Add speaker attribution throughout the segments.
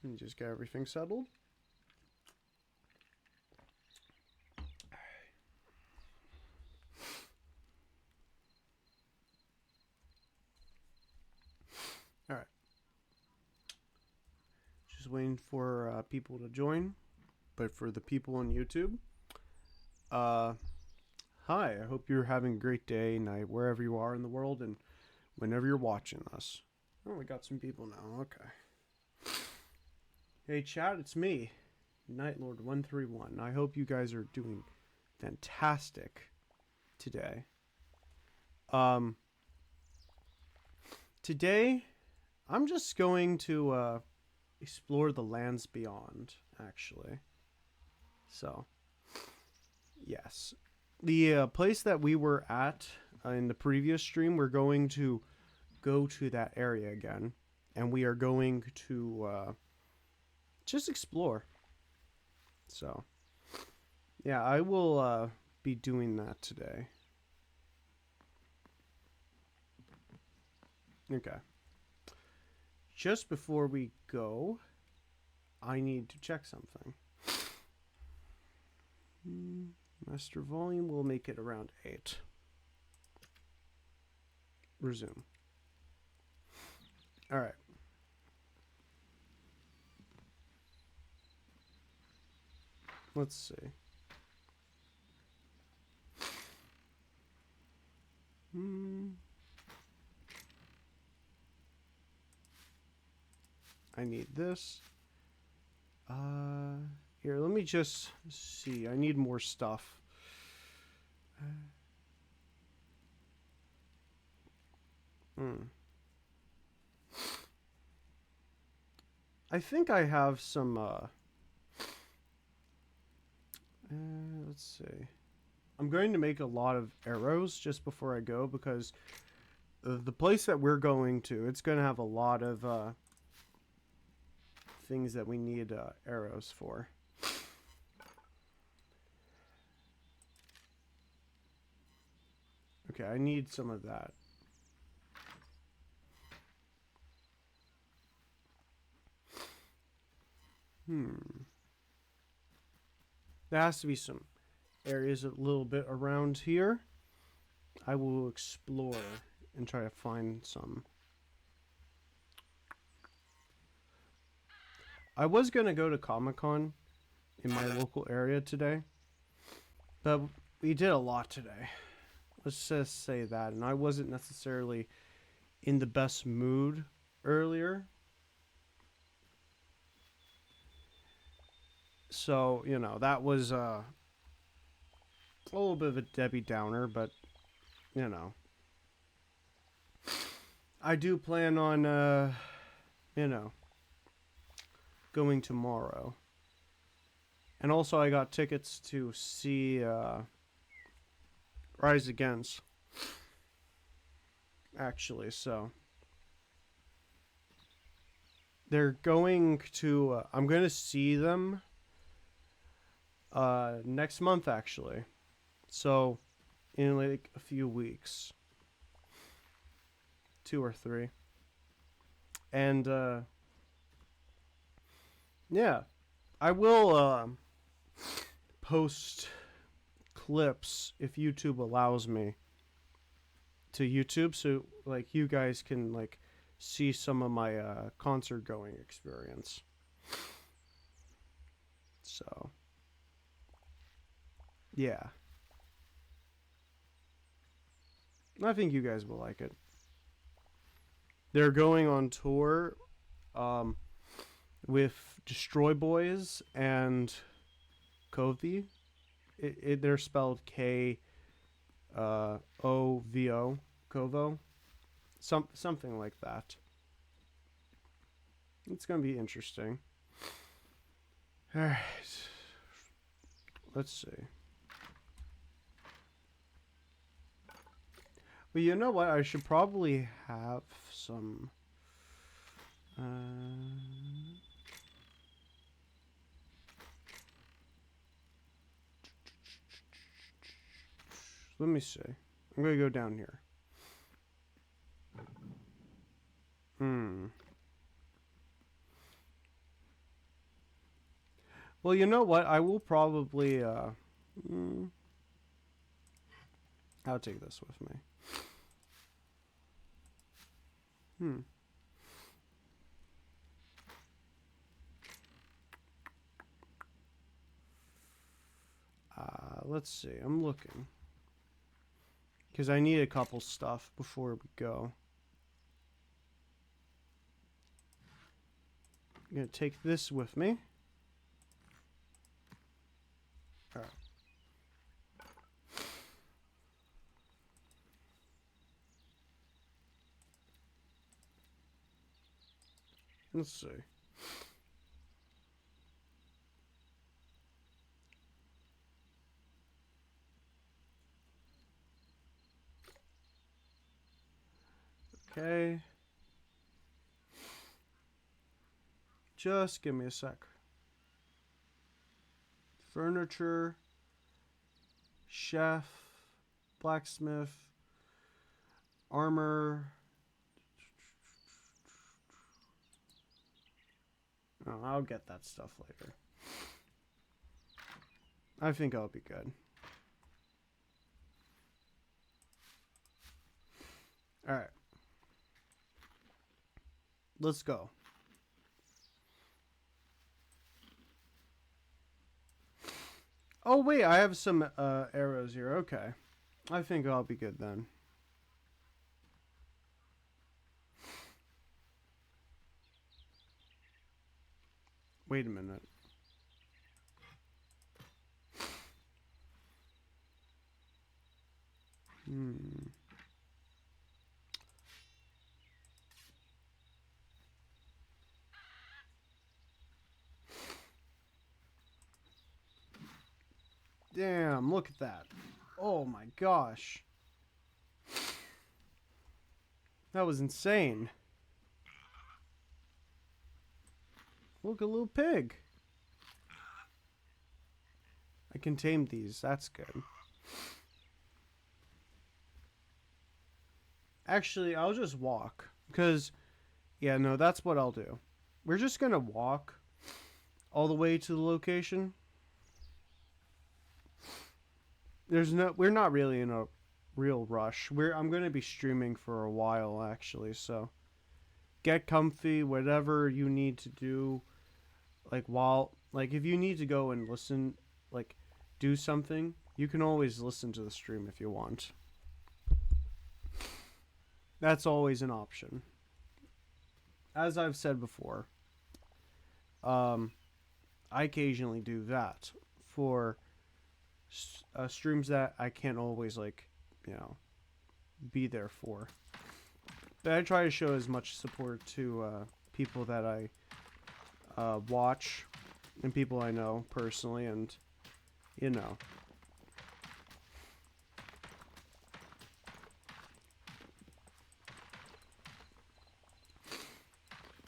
Speaker 1: And just get everything settled. Alright. Just waiting for people to join. But for the people on YouTube, hi, I hope you're having a great day, night, wherever you are in the world, and whenever you're watching us. Oh, we got some people now, okay. Hey chat, it's me, Nightlord131. I hope you guys are doing fantastic today. Today, I'm just going to explore the lands beyond, actually. So, yes. The place that we were at in the previous stream, we're going to go to that area again. And we are going to just explore. So, yeah, I will be doing that today. Okay. Just before we go, I need to check something. Master volume, will make it around 8. Resume. Alright. Let's see. I need this. Here, let me just see. I need more stuff. I think I have some, let's see. I'm going to make a lot of arrows just before I go because the place that we're going to, it's going to have a lot of, things that we need, arrows for. Okay, I need some of that. There has to be some areas a little bit around here. I will explore and try to find some. I was going to go to Comic-Con in my local area today, but we did a lot today. Let's just say that. And I wasn't necessarily in the best mood earlier. So, you know, that was a little bit of a Debbie Downer, but, you know. I do plan on, you know, going tomorrow. And also I got tickets to see Rise Against. Actually, so. They're going to, I'm going to see them next month, actually. So, in like a few weeks. 2 or 3. And, yeah. I will, post clips if YouTube allows me to YouTube, so, like, you guys can, like, see some of my, concert going experience. So. Yeah. I think you guys will like it. They're going on tour with Destroy Boys and Kovi. They're spelled K-O-V-O. Kovo. Something like that. It's going to be interesting. Alright. Let's see. Well, you know what? I should probably have some... let me see. I'm going to go down here. Well, you know what? I will probably, mm, I'll take this with me. Hmm. Let's see. I'm looking. Because I need a couple stuff before we go. I'm going to take this with me. Alright. Let's see. Okay. Just give me a sec. Furniture. Chef. Blacksmith. Armor. Oh, I'll get that stuff later. I think I'll be good. Alright. Let's go. Oh, wait, I have some arrows here. Okay. I think I'll be good then. Wait a minute. Damn, look at that. Oh my gosh. That was insane. Look, a little pig. I can tame these. That's good. Actually, I'll just walk. Because, yeah, no, that's what I'll do. We're just going to walk all the way to the location. We're not really in a real rush. I'm going to be streaming for a while, actually, so get comfy, whatever you need to do. If you need to go and listen, do something, you can always listen to the stream if you want. That's always an option. As I've said before, I occasionally do that for streams that I can't always, be there for. But I try to show as much support to people that I watch and people I know personally, and,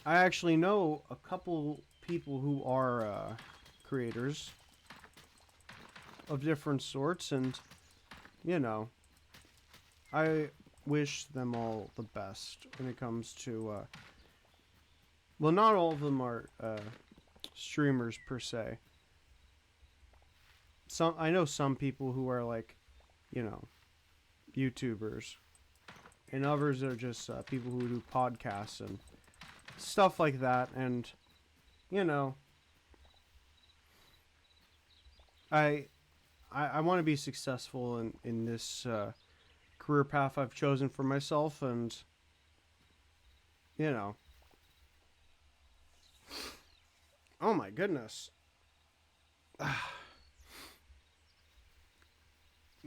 Speaker 1: I actually know a couple people who are creators of different sorts, and, I wish them all the best when it comes to, well, not all of them are streamers per se. I know some people who are YouTubers, and others are just people who do podcasts and stuff like that, and I want to be successful in this career path I've chosen for myself, and oh my goodness.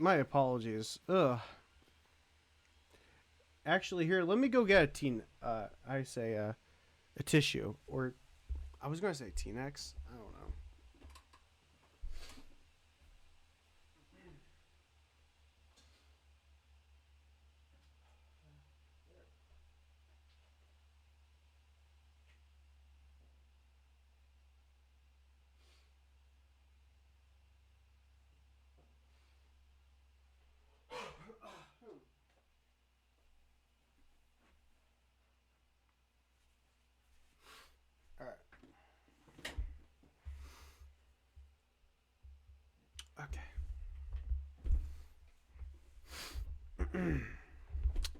Speaker 1: My apologies. Ugh. Actually, here, let me go get a tissue, or I was gonna say T-Nex. I don't know. All right.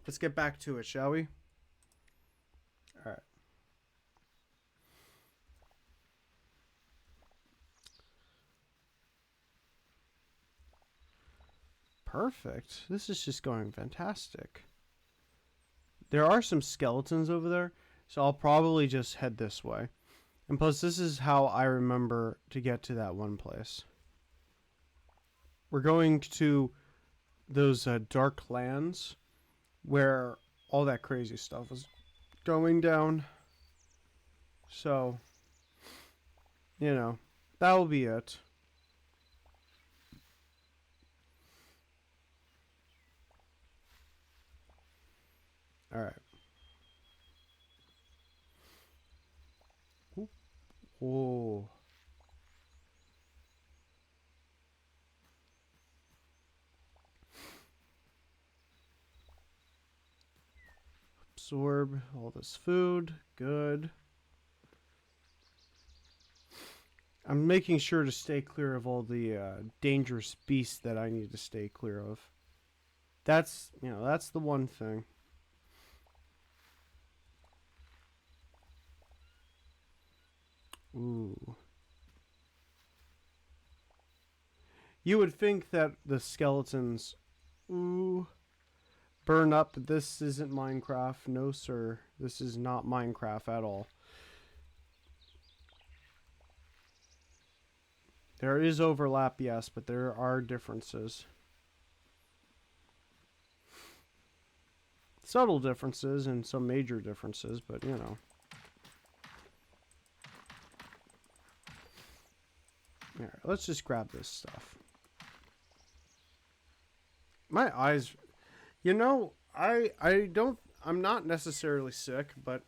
Speaker 1: Let's get back to it, shall we? All right. Perfect. This is just going fantastic. There are some skeletons over there, so I'll probably just head this way. And plus, this is how I remember to get to that one place. We're going to those dark lands where all that crazy stuff is going down. So, you know, that will be it. All right. Whoa. Absorb all this food. Good. I'm making sure to stay clear of all the dangerous beasts that I need to stay clear of. That's, you know, that's the one thing. Ooh. You would think that the skeletons, burn up. This isn't Minecraft. No, sir. This is not Minecraft at all. There is overlap, yes, but there are differences. Subtle differences and some major differences, but you know. Alright, let's just grab this stuff. My eyes, you know, I'm not necessarily sick, but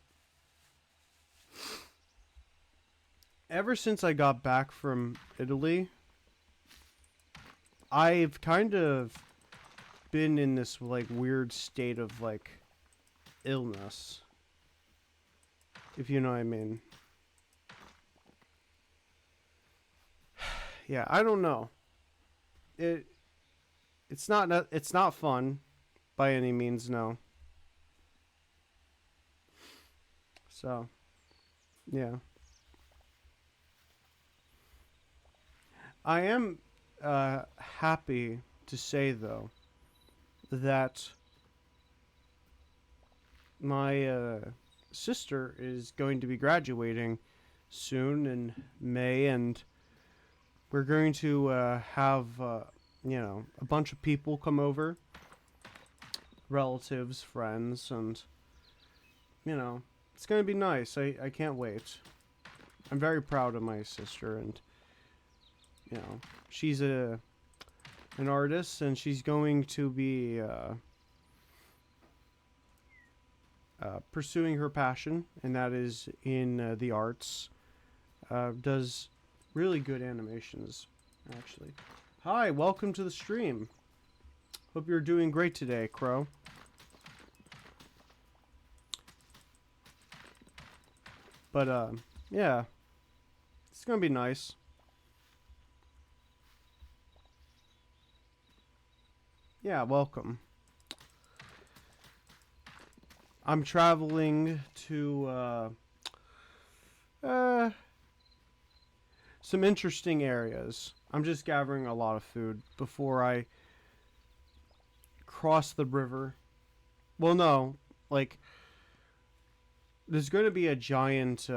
Speaker 1: ever since I got back from Italy, I've kind of been in this like weird state of like illness, if you know what I mean. Yeah, I don't know. It's not fun by any means, no. So, yeah. I am happy to say though that my sister is going to be graduating soon in May, and we're going to have you know, a bunch of people come over, relatives, friends, and you know, it's going to be nice. I can't wait. I'm very proud of my sister, and you know, she's an artist, and she's going to be pursuing her passion, and that is in the arts. Does really good animations, actually. Hi, welcome to the stream. Hope you're doing great today, Crow. But, yeah. It's gonna be nice. Yeah, welcome. I'm traveling to, some interesting areas. I'm just gathering a lot of food before I cross the river. Well, no, like, there's going to be a giant,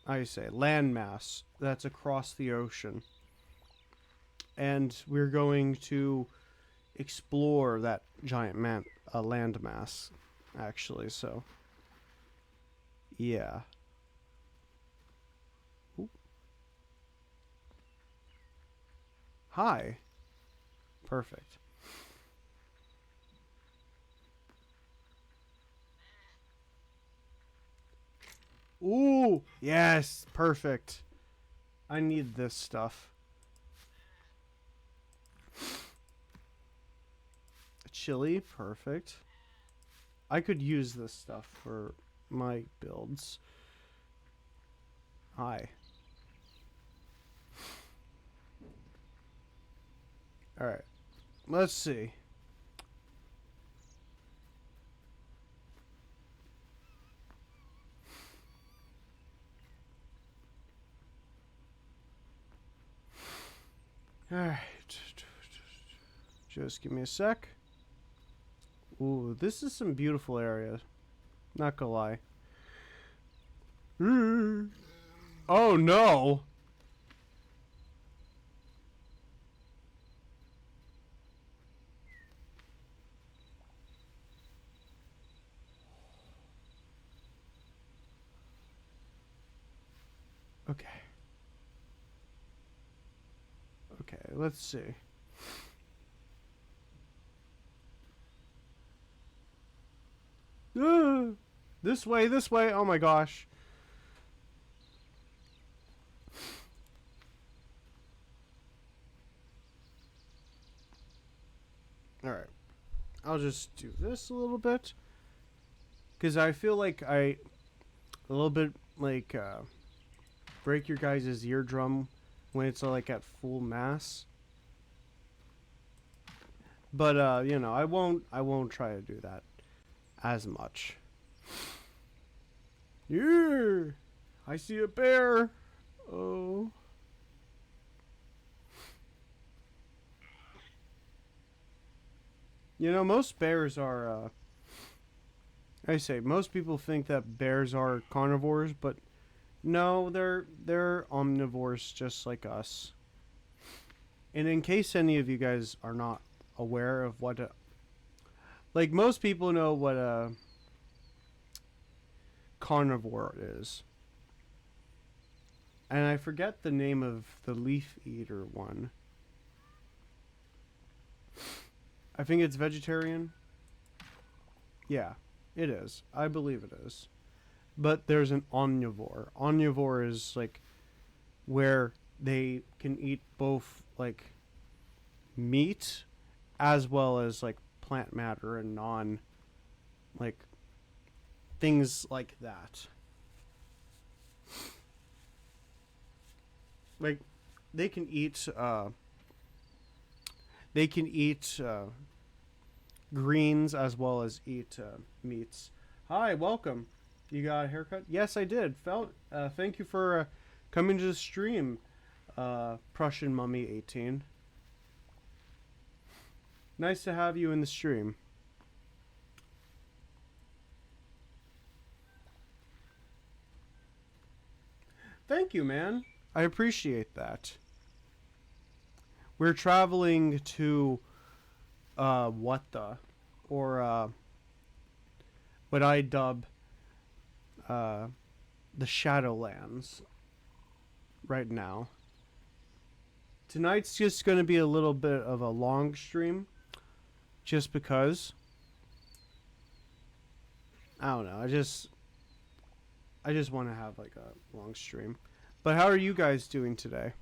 Speaker 1: landmass that's across the ocean. And we're going to explore that giant landmass, actually, so, yeah. Ooh. Hi. Perfect. Ooh, yes, perfect. I need this stuff. Chili, perfect. I could use this stuff for my builds. Hi. Alright. Let's see. Alright. Just give me a sec. Ooh, this is some beautiful area. Not gonna lie. Oh no! Okay. Okay, let's see. This way, this way. Oh my gosh. Alright. I'll just do this a little bit. Because I feel like a little bit like, break your guys' eardrum when it's like at full mass. But, you know, I won't try to do that as much. Yeah! I see a bear! Oh. You know, most bears are, most people think that bears are carnivores, but no, they're omnivores just like us. And in case any of you guys are not aware of what like most people know what a carnivore is. And I forget the name of the leaf eater one. I think it's vegetarian. Yeah, it is. I believe it is. But there's an omnivore. Omnivore is like where they can eat both like meat as well as like plant matter and non like things like that. Like they can eat greens as well as eat meats. Hi, welcome. You got a haircut? Yes, I did. Thank you for coming to the stream, Prussian Mummy 18. Nice to have you in the stream. Thank you, man. I appreciate that. We're traveling to what I dub the Shadowlands right now. Tonight's just going to be a little bit of a long stream just because I don't know. I just want to have like a long stream. But how are you guys doing today?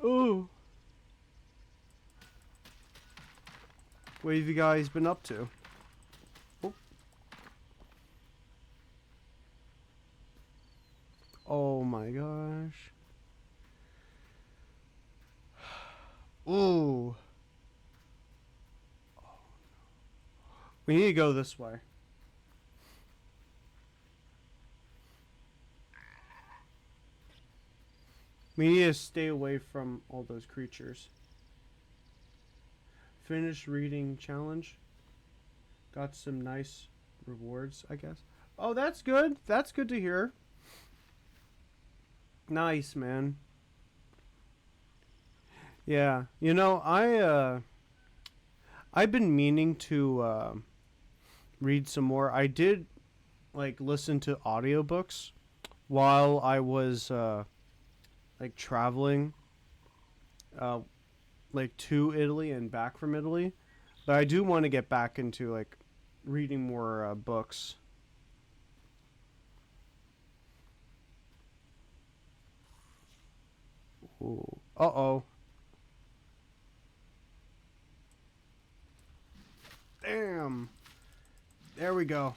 Speaker 1: Oh. What have you guys been up to? Oh, oh my gosh. Ooh. We need to go this way. We need to stay away from all those creatures. Finish reading challenge. Got some nice rewards, I guess. Oh, that's good. That's good to hear. Nice, man. Yeah. You know, I've been meaning to read some more. I did like listen to audiobooks while I was like traveling like to Italy and back from Italy. But I do want to get back into like reading more books. Ooh. Uh-oh. Damn. There we go.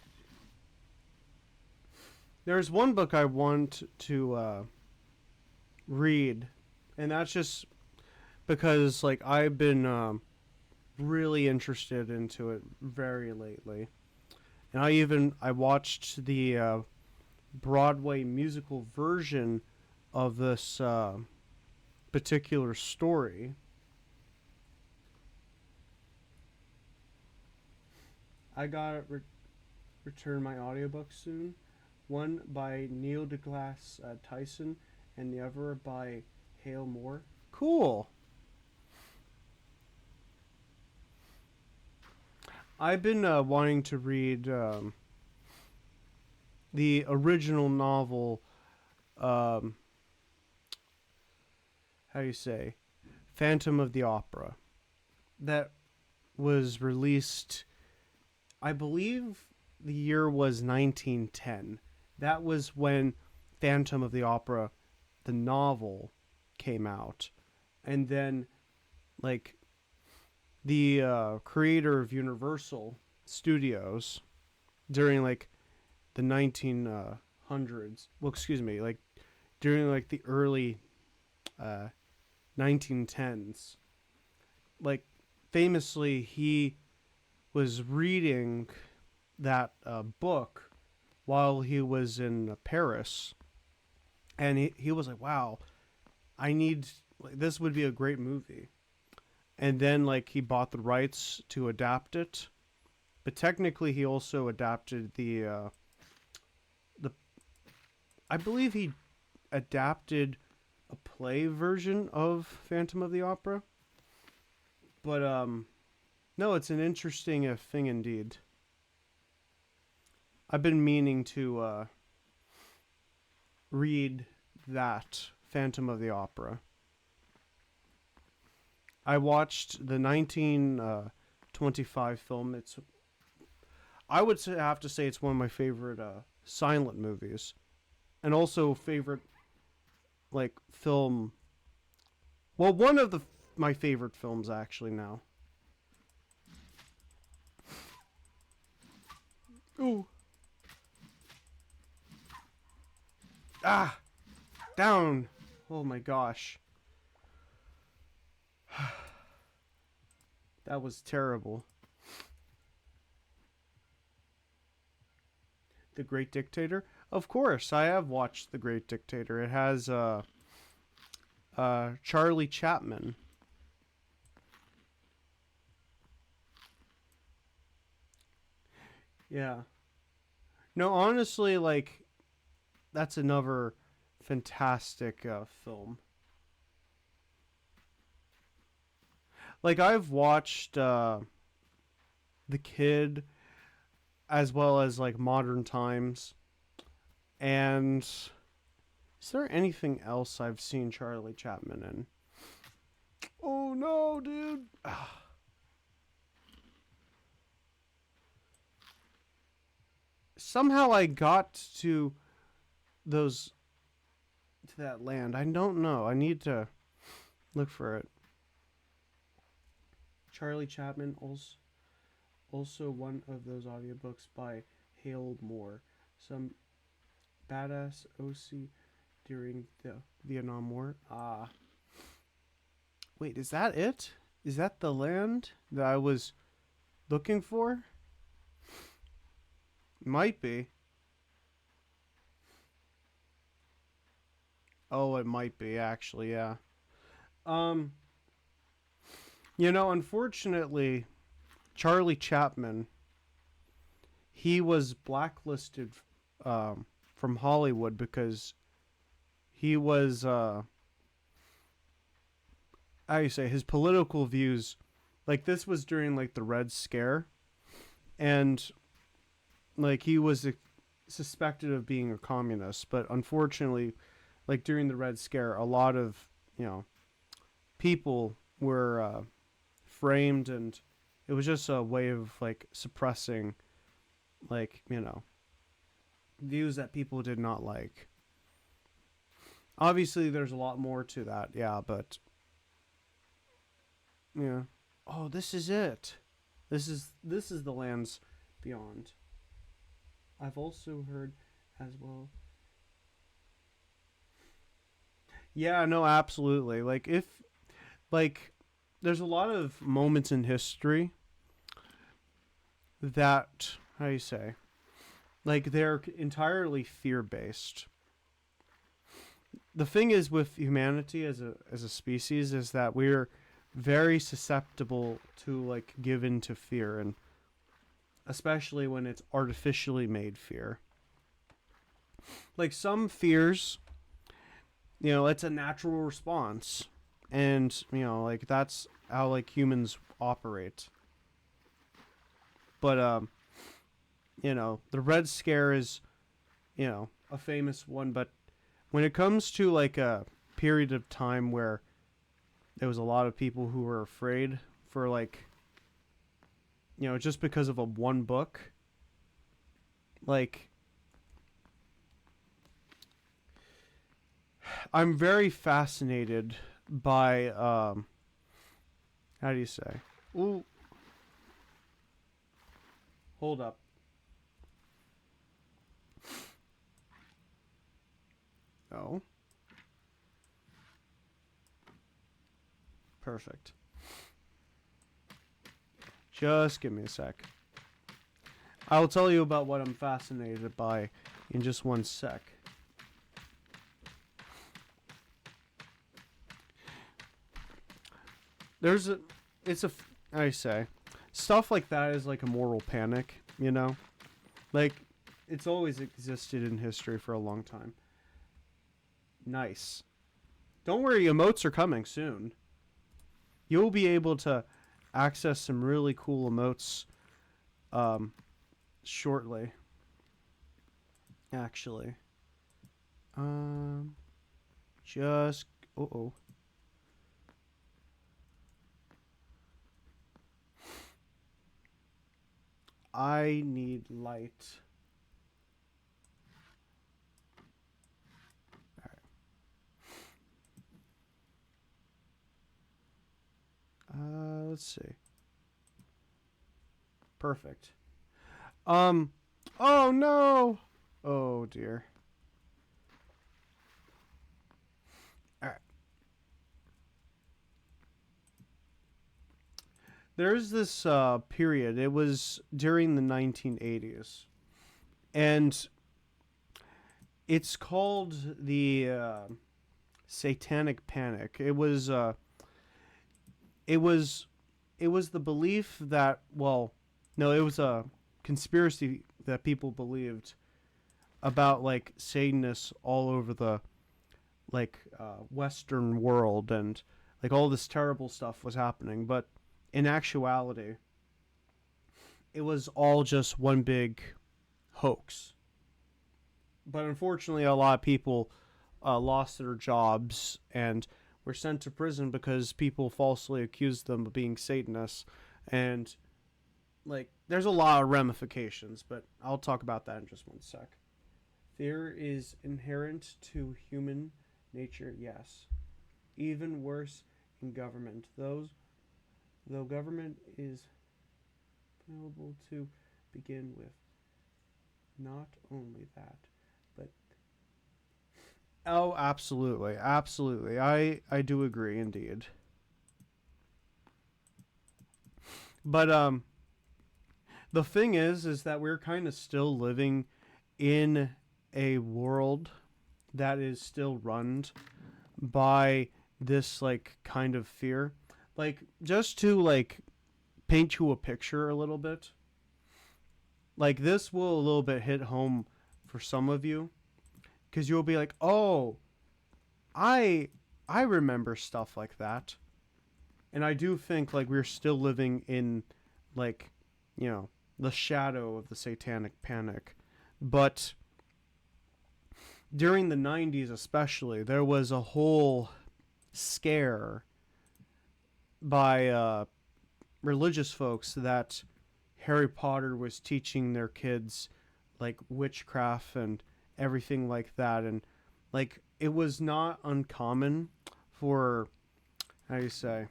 Speaker 1: There's one book I want to read, and that's just because like I've been really interested into it very lately. And I watched the Broadway musical version of this particular story. I gotta return my audiobook soon. One by Neil deGrasse Tyson, and the other by Hale Moore. Cool. I've been wanting to read the original novel. Um, how do you say? Phantom of the Opera. That was released, I believe the year was 1910. That was when Phantom of the Opera, the novel, came out. And then, like, the creator of Universal Studios during, like, the 1900s, well, excuse me, like, during, like, the early 1910s, like, famously, he was reading that book while he was in Paris, and he was like, wow, I need, like, this would be a great movie. And then, like, he bought the rights to adapt it, but technically he also adapted the I believe he adapted a play version of Phantom of the Opera. But no, it's an interesting thing indeed. I've been meaning to read that Phantom of the Opera. I watched the 1925 film. I would have to say it's one of my favorite silent movies, and also favorite, like, film. Well, one of my favorite films actually now. Ooh. Ah, down. Oh my gosh. That was terrible. The Great Dictator? Of course, I have watched The Great Dictator. It has Charlie Chaplin. Yeah. No, honestly, like, that's another fantastic film. Like, I've watched The Kid as well as, like, Modern Times. And is there anything else I've seen Charlie Chaplin in? Oh no, dude. Somehow I got to those to that land. I don't know. I need to look for it. Charlie Chaplin, also one of those audiobooks by Hale Moore. Some badass OC during the Vietnam War. Wait, is that it? Is that the land that I was looking for? Might be. Oh, it might be actually, yeah. Um, unfortunately, Charlie Chaplin, he was blacklisted from Hollywood because he was how you say, his political views, like, this was during, like, the Red Scare, and, like, he was suspected of being a communist, but unfortunately, like, during the Red Scare, a lot of, people were framed, and it was just a way of, like, suppressing, like, views that people did not like. Obviously, there's a lot more to that, yeah, but yeah. Oh, this is it. This is the lands beyond. I've also heard as well. Yeah, no, absolutely. Like, there's a lot of moments in history that, how do you say, like, they're entirely fear based. the thing is with humanity as a species is that we're very susceptible to like give in to fear, and especially when it's artificially made fear. Like some fears, it's a natural response, and like that's how like humans operate. But the Red Scare is a famous one, but when it comes to like a period of time where there was a lot of people who were afraid for like just because of a one book, like I'm very fascinated by how do you say? Ooh, hold up. Oh. Perfect. Just give me a sec. I'll tell you about what I'm fascinated by in just one sec. There's a, it's a, I say, stuff like that is like a moral panic, Like, it's always existed in history for a long time. Nice. Don't worry, emotes are coming soon. You'll be able to access some really cool emotes shortly. Actually. Just... Uh-oh. I need light. Let's see. Perfect. Oh no! Oh dear. Alright. There's this period. It was during the 1980s. And it's called the Satanic Panic. It was the belief that, well, no, it was a conspiracy that people believed about like Satanists all over the like Western world, and like all this terrible stuff was happening, but in actuality it was all just one big hoax. But unfortunately a lot of people lost their jobs and were sent to prison because people falsely accused them of being Satanists. And like there's a lot of ramifications, but I'll talk about that in just one sec. Fear is inherent to human nature, yes. Even worse in government. Though government is available to begin with. Not only that, but oh, absolutely, absolutely. I do agree, indeed. But the thing is that we're kind of still living in a world that is still run by this like kind of fear. Like just to like paint you a picture a little bit. Like this will a little bit hit home for some of you because you'll be like, "Oh, I I remember stuff like that." And I do think like we're still living in like, the shadow of the Satanic Panic. But during the 90s especially, there was a whole scare by religious folks that Harry Potter was teaching their kids like witchcraft and everything like that. And like it was not uncommon for, how do you say,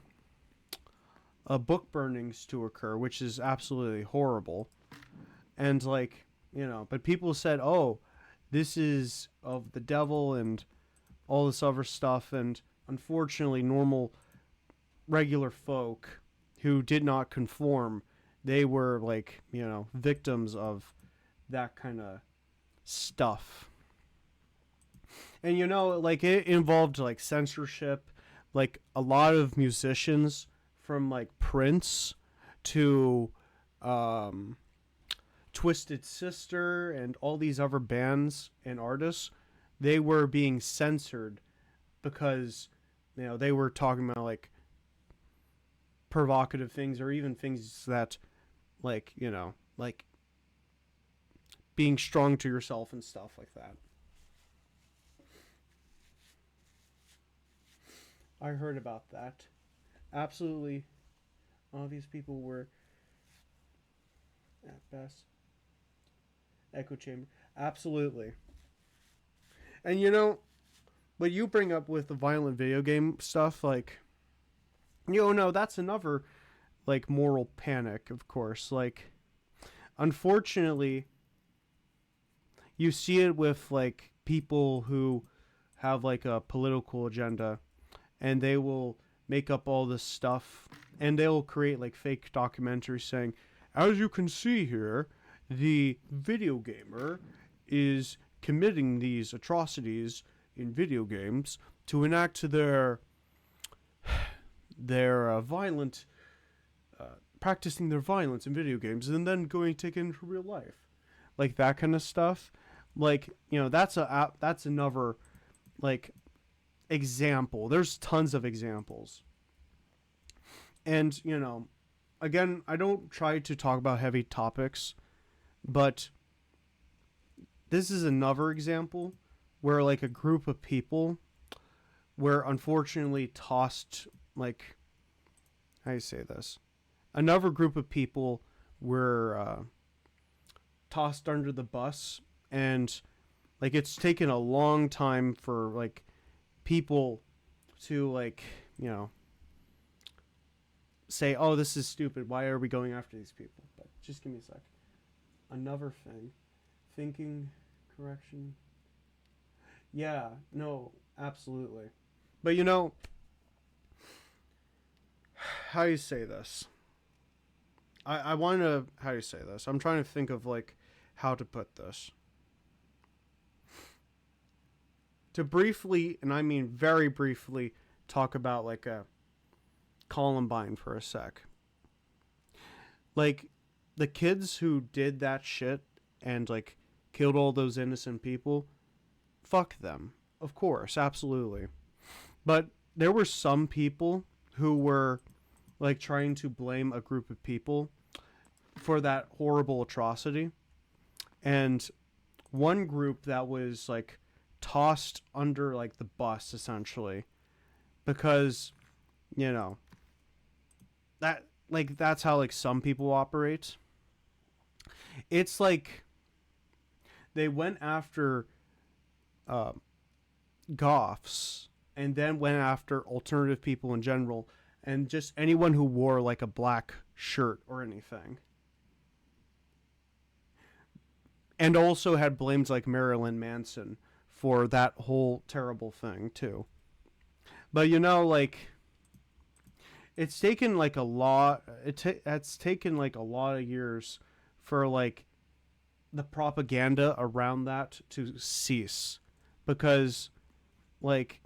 Speaker 1: book burnings to occur, which is absolutely horrible. And like, but people said, "Oh, this is of the devil," and all this other stuff. And unfortunately, normal, regular folk who did not conform, they were like, victims of that kind of stuff. And like it involved like censorship, like a lot of musicians from like Prince to um Twisted Sister and all these other bands and artists, they were being censored because they were talking about like provocative things or even things that like like being strong to yourself and stuff like that. I heard about that. Absolutely. All these people were at best echo chamber. Absolutely. And what you bring up with the violent video game stuff, like no, that's another like moral panic, of course. Like unfortunately, you see it with like people who have like a political agenda and they will make up all this stuff and they'll create like fake documentaries saying, as you can see here, the video gamer is committing these atrocities in video games to enact their violent practicing their violence in video games and then going to take it into real life, like that kind of stuff. Like that's another like example. There's tons of examples. And again, I don't try to talk about heavy topics, but this is another example where like a group of people were unfortunately tossed, like, how do you say this, another group of people were tossed under the bus. And like it's taken a long time for like people to like say, oh, this is stupid, why are we going after these people? But just give me a sec. Another thing, thinking correction. Yeah, no, absolutely. But how do you say this? I want to, how do you say this? I'm trying to think of like how to put this. To briefly, and I mean very briefly, talk about like a Columbine for a sec. Like the kids who did that shit and like killed all those innocent people, fuck them. Of course, absolutely. But there were some people who were like trying to blame a group of people for that horrible atrocity. And one group that was like tossed under like the bus essentially because that like that's how like some people operate. It's like they went after goths and then went after alternative people in general and just anyone who wore like a black shirt or anything. And also had blamed like Marilyn Manson for that whole terrible thing too. But like it's taken like a lot. It's taken like a lot of years for like the propaganda around that to cease, because like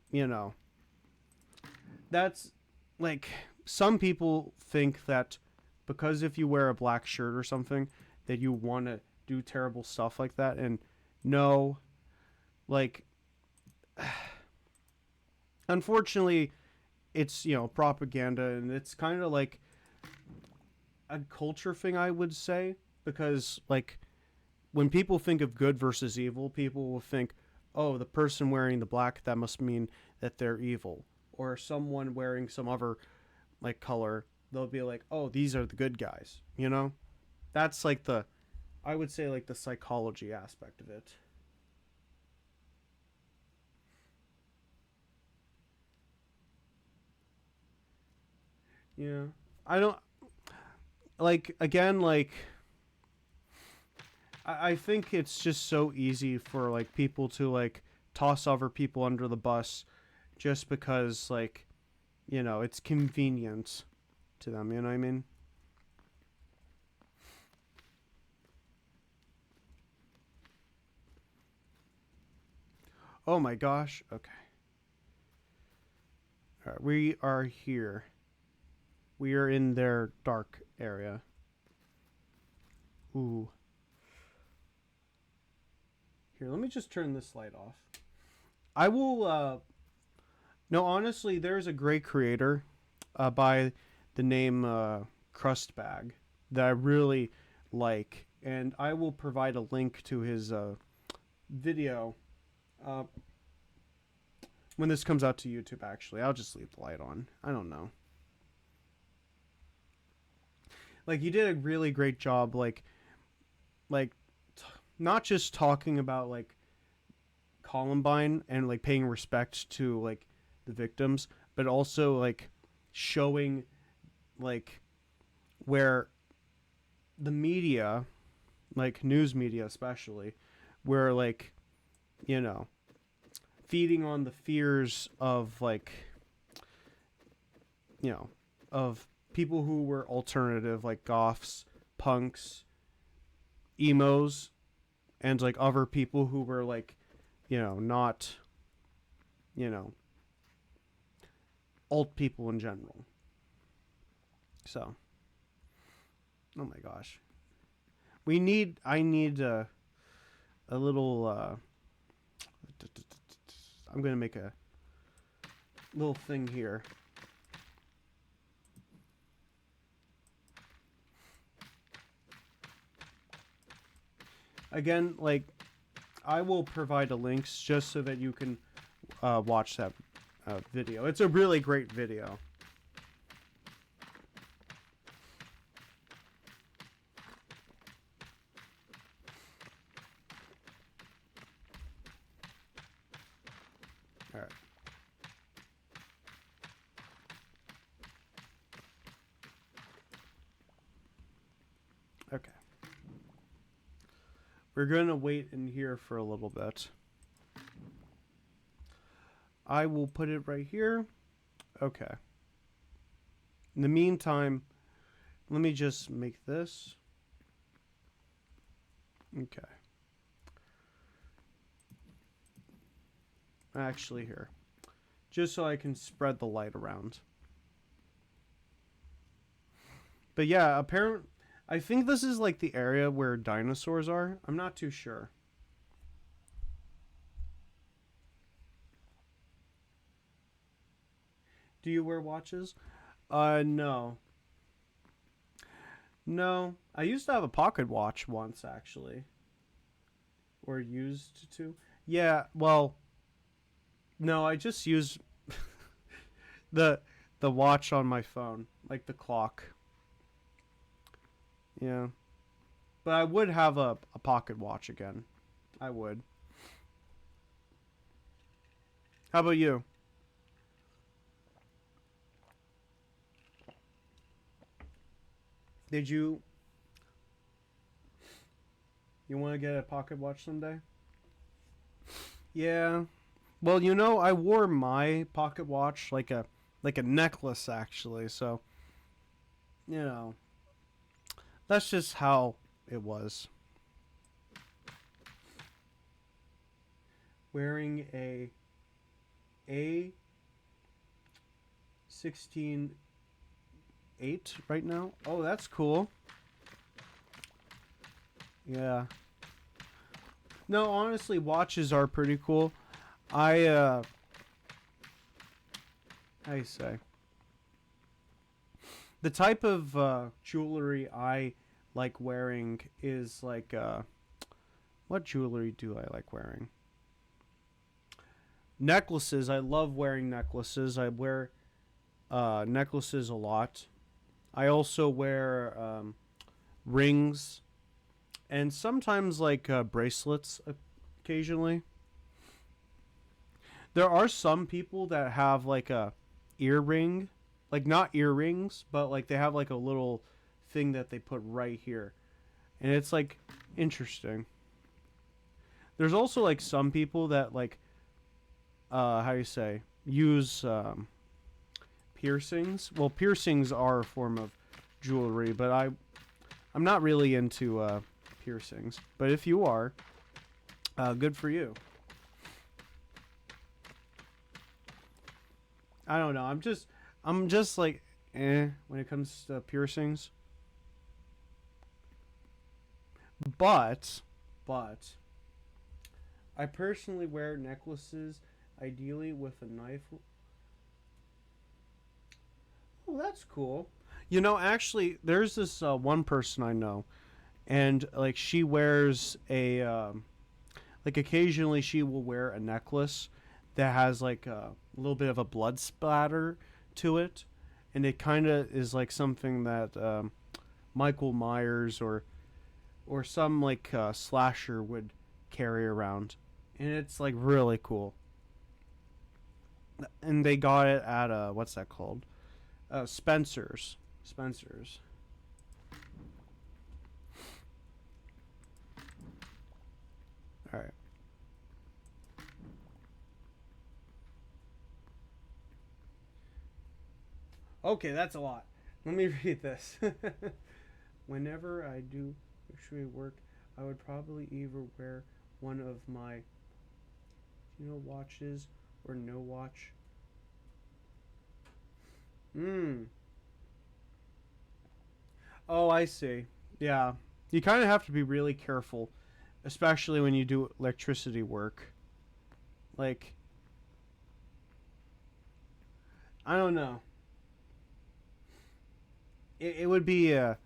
Speaker 1: that's like some people think that because if you wear a black shirt or something that you want to do terrible stuff like that. And no, like unfortunately it's propaganda, and it's kind of like a culture thing, I would say, because like when people think of good versus evil, people will think, oh, the person wearing the black, that must mean that they're evil, or someone wearing some other like color, they'll be like, oh, these are the good guys. That's like I would say like the psychology aspect of it. Yeah. I don't like, again, like I think it's just so easy for like people to like toss other people under the bus just because like it's convenient to them, you know what I mean? Oh my gosh. Okay. All right, we are here. We are in their dark area. Ooh. Here, let me just turn this light off. I will, no, honestly, there's a great creator by the name Crustbag that I really like. And I will provide a link to his video when this comes out to YouTube, actually. I'll just leave the light on. I don't know. Like, he did a really great job, like not just talking about, like, Columbine and, like, paying respect to, like, the victims, but also, like, showing, like, where the media, like, news media especially, where, like, you know, feeding on the fears of, like, you know, of people who were alternative, like goths, punks, emos, and, like, other people who were, like, you know, not, you know, alt people in general. So, oh my gosh. I need a little, I'm going to make a little thing here. Again, like, I will provide the links just so that you can watch that video. It's a really great video. All right. Okay. We're going to wait in here for a little bit. I will put it right here. Okay. In the meantime, let me just make this. Okay. Actually, here. Just so I can spread the light around. But yeah, apparently, I think this is, like, the area where dinosaurs are. I'm not too sure. Do you wear watches? No. No. I used to have a pocket watch once, actually. Or used to. Yeah, well, no, I just use the watch on my phone, like the clock. Yeah. But I would have a pocket watch again. I would. How about you? Did you want to get a pocket watch someday? Yeah. Well, you know, I wore my pocket watch like a necklace, actually. So, you know, that's just how it was. Wearing a 16-8 right now. Oh, that's cool. Yeah. No, honestly, watches are pretty cool. How do you say? The type of jewelry I like wearing is like, what jewelry do I like wearing? Necklaces. I love wearing necklaces. I wear necklaces a lot. I also wear rings and sometimes, like, bracelets occasionally. There are some people that have, like, a earring, like, not earrings, but, like, they have, like, a little thing that they put right here, and it's, like, interesting. There's also, like, some people that, like, how do you say, use piercings. Well, piercings are a form of jewelry, but I'm not really into piercings. But if you are, good for you. I don't know. I'm just like, when it comes to piercings. But I personally wear necklaces, ideally with a knife. Oh, that's cool. You know, actually, there's this one person I know, and like she wears a like occasionally she will wear a necklace that has like a little bit of a blood splatter to it, and it kind of is like something that Michael Myers or some like slasher would carry around, and it's like really cool. And they got it at what's that called? Spencer's. Spencer's. All right. Okay, that's a lot. Let me read this. Whenever I do actually work, I would probably either wear one of my, watches or no watch. Hmm. Oh, I see. Yeah. You kind of have to be really careful, especially when you do electricity work. Like, I don't know. It would be it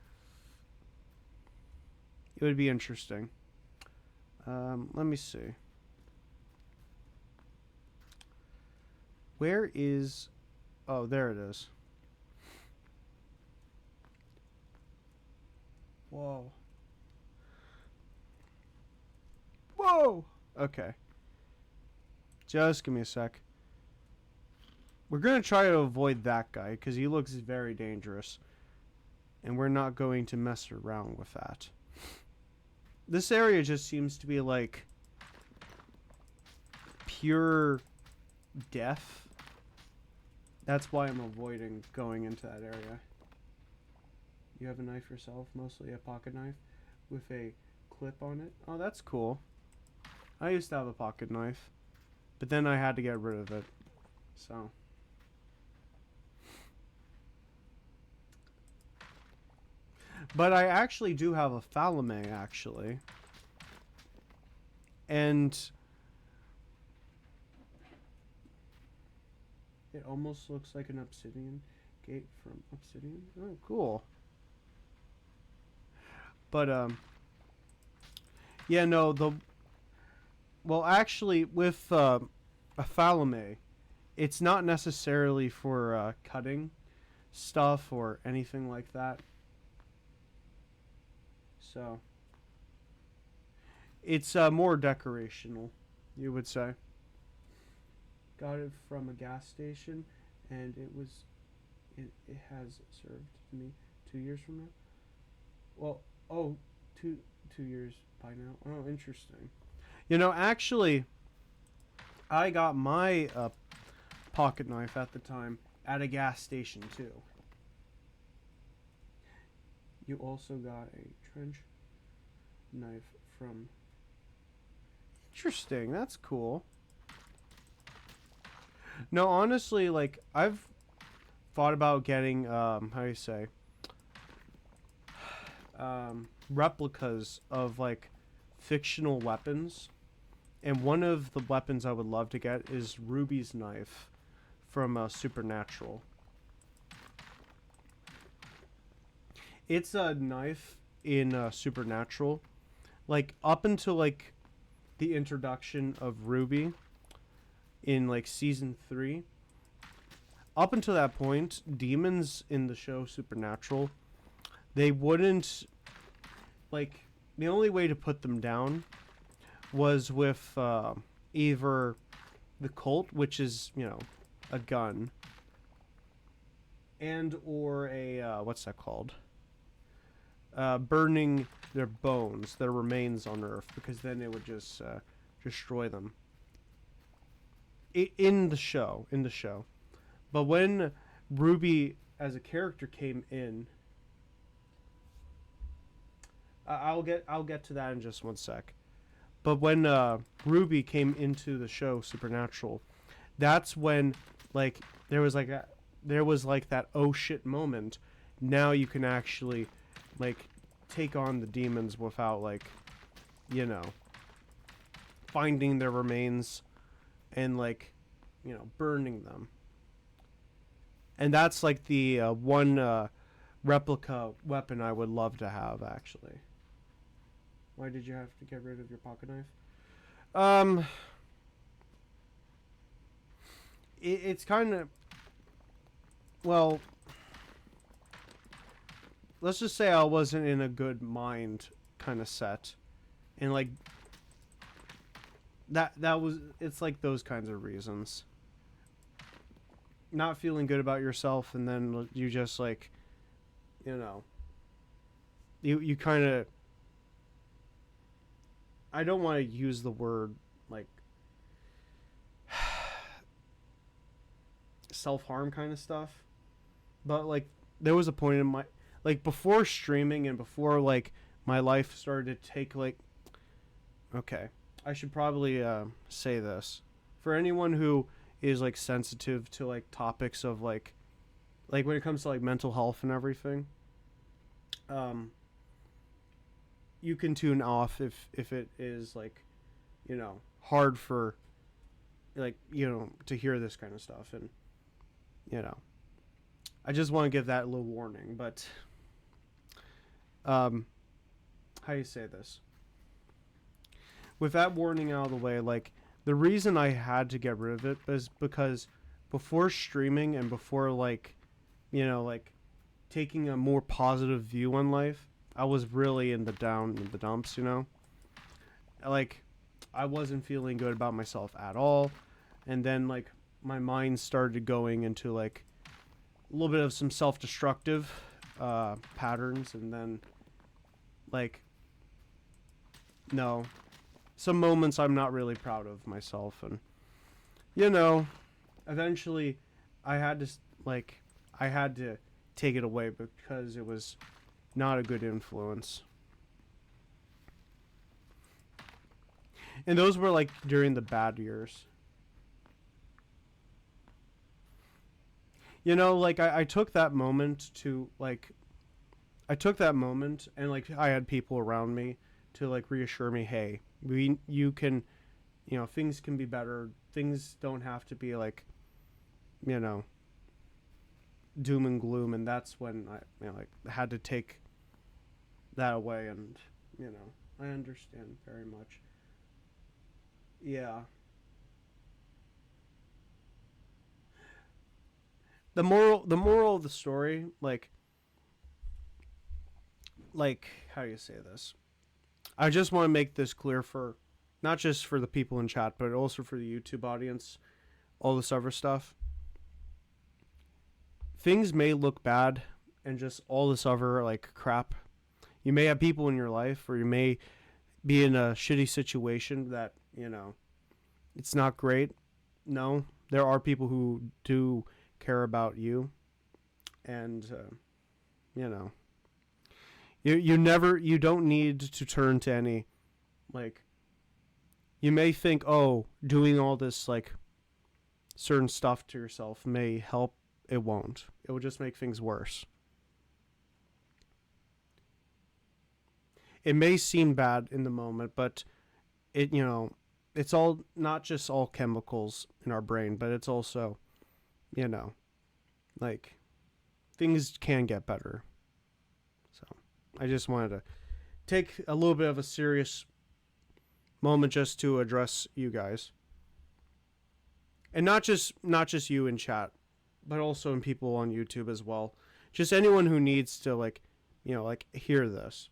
Speaker 1: would be interesting. Let me see. Where is? Oh, there it is. Whoa. Whoa. Okay. Just give me a sec. We're gonna try to avoid that guy because he looks very dangerous, and we're not going to mess around with that. This area just seems to be like pure death. That's why I'm avoiding going into that area. You have a knife yourself, mostly a pocket knife with a clip on it. Oh, that's cool. I used to have a pocket knife, but then I had to get rid of it. So. But I actually do have a Falame, actually. And it almost looks like an obsidian gate from Obsidian. Oh, cool. But, yeah, no, well, actually, with a Falame, it's not necessarily for cutting stuff or anything like that. So, it's more decorational, you would say. Got it from a gas station, and it has served me 2 years from now. Well, oh, two years by now. Oh, interesting. You know, actually, I got my pocket knife at the time at a gas station too. You also got a trench knife from. Interesting. That's cool. No, honestly, like I've thought about getting how do you say replicas of like fictional weapons, and one of the weapons I would love to get is Ruby's knife from Supernatural. It's a knife in Supernatural, like up until like the introduction of Ruby in like season 3. Up until that point, demons in the show Supernatural, they wouldn't like the only way to put them down was with either the cult, which is a gun, and or a what's that called? Burning their bones, their remains on Earth, because then it would just destroy them. In the show, but when Ruby as a character came in, I'll get to that in just one sec. But when Ruby came into the show Supernatural, that's when like there was like that oh shit moment. Now you can actually like take on the demons without like, you know, finding their remains and like, you know, burning them. And that's like the one replica weapon I would love to have, actually. Why did you have to get rid of your pocket knife? It's kind of, well, let's just say I wasn't in a good mind kind of set, and like that was, it's like those kinds of reasons. Not feeling good about yourself, and then you just like, you know, you kind of, I don't want to use the word like self-harm kind of stuff, but like there was a point in my, like before streaming and before like my life started to take like, okay, I should probably say this for anyone who is like sensitive to like topics of like when it comes to like mental health and everything, you can tune off if it is like, you know, hard for like, you know, to hear this kind of stuff. And you know, I just want to give that little warning. But how do you say this, with that warning out of the way, like the reason I had to get rid of it is because before streaming and before like, you know, like taking a more positive view on life, I was really in the dumps, you know? Like I wasn't feeling good about myself at all. And then like my mind started going into like a little bit of some self-destructive patterns, and then like, no, some moments I'm not really proud of myself. And you know, eventually I had to take it away because it was not a good influence. And those were like during the bad years. You know, like I took that moment to like, I took that moment and like I had people around me to like reassure me, hey, you can, you know, things can be better. Things don't have to be like, you know, doom and gloom. And that's when I, you know, like had to take that away. And you know, I understand very much. Yeah. The moral of the story, like how do you say this? I just want to make this clear for not just for the people in chat, but also for the YouTube audience, all this other stuff. Things may look bad and just all this other like crap. You may have people in your life, or you may be in a shitty situation that, you know, it's not great. No, there are people who do care about you, and you know, you don't need to turn to any, like, you may think, oh, doing all this like certain stuff to yourself may help. It won't. It will just make things worse. It may seem bad in the moment, but it, you know, it's all not just all chemicals in our brain, but it's also, you know, like things can get better. So I just wanted to take a little bit of a serious moment just to address you guys, and not just you in chat, but also in people on YouTube as well. Just anyone who needs to like, you know, like hear this.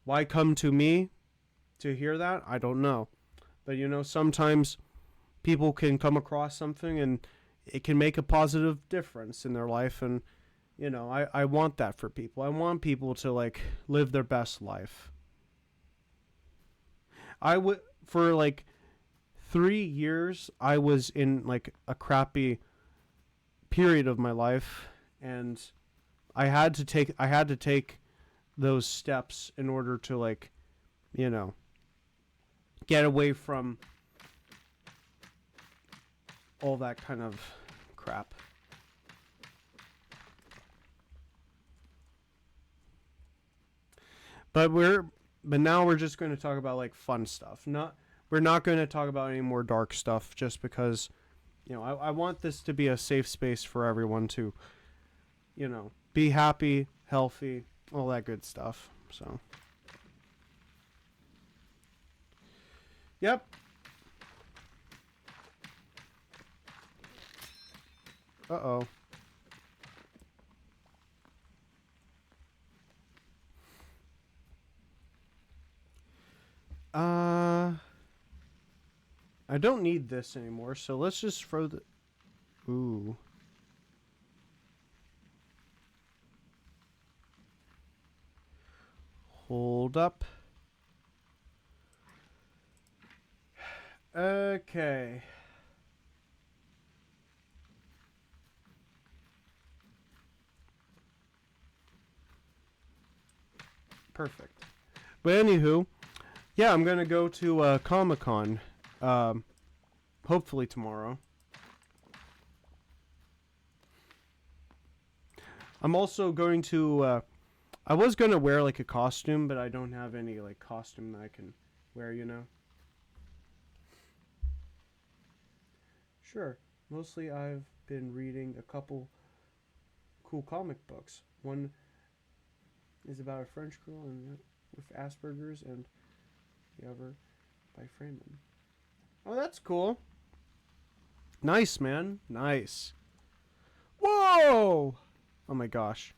Speaker 1: Why come to me to hear that? I don't know. But you know, sometimes people can come across something and it can make a positive difference in their life. And you know, I want that for people. I want people to like live their best life. I would, for like 3 years, I was in like a crappy period of my life, and I had to take those steps in order to like, you know, get away from all that kind of crap. But now we're just going to talk about like fun stuff. We're not going to talk about any more dark stuff just because, you know, I want this to be a safe space for everyone to, you know, be happy, healthy, all that good stuff. So, yep. Uh-oh. I don't need this anymore, so let's just throw the... Ooh. Hold up. Okay. Perfect. But anywho, yeah, I'm gonna go to Comic-Con, hopefully tomorrow. I'm also going to, I was gonna wear like a costume, but I don't have any like costume that I can wear, you know? Sure. Mostly I've been reading a couple cool comic books. One is about a French girl with Asperger's, and the other by Freeman. Oh, that's cool. Nice, man. Nice. Whoa! Oh my gosh.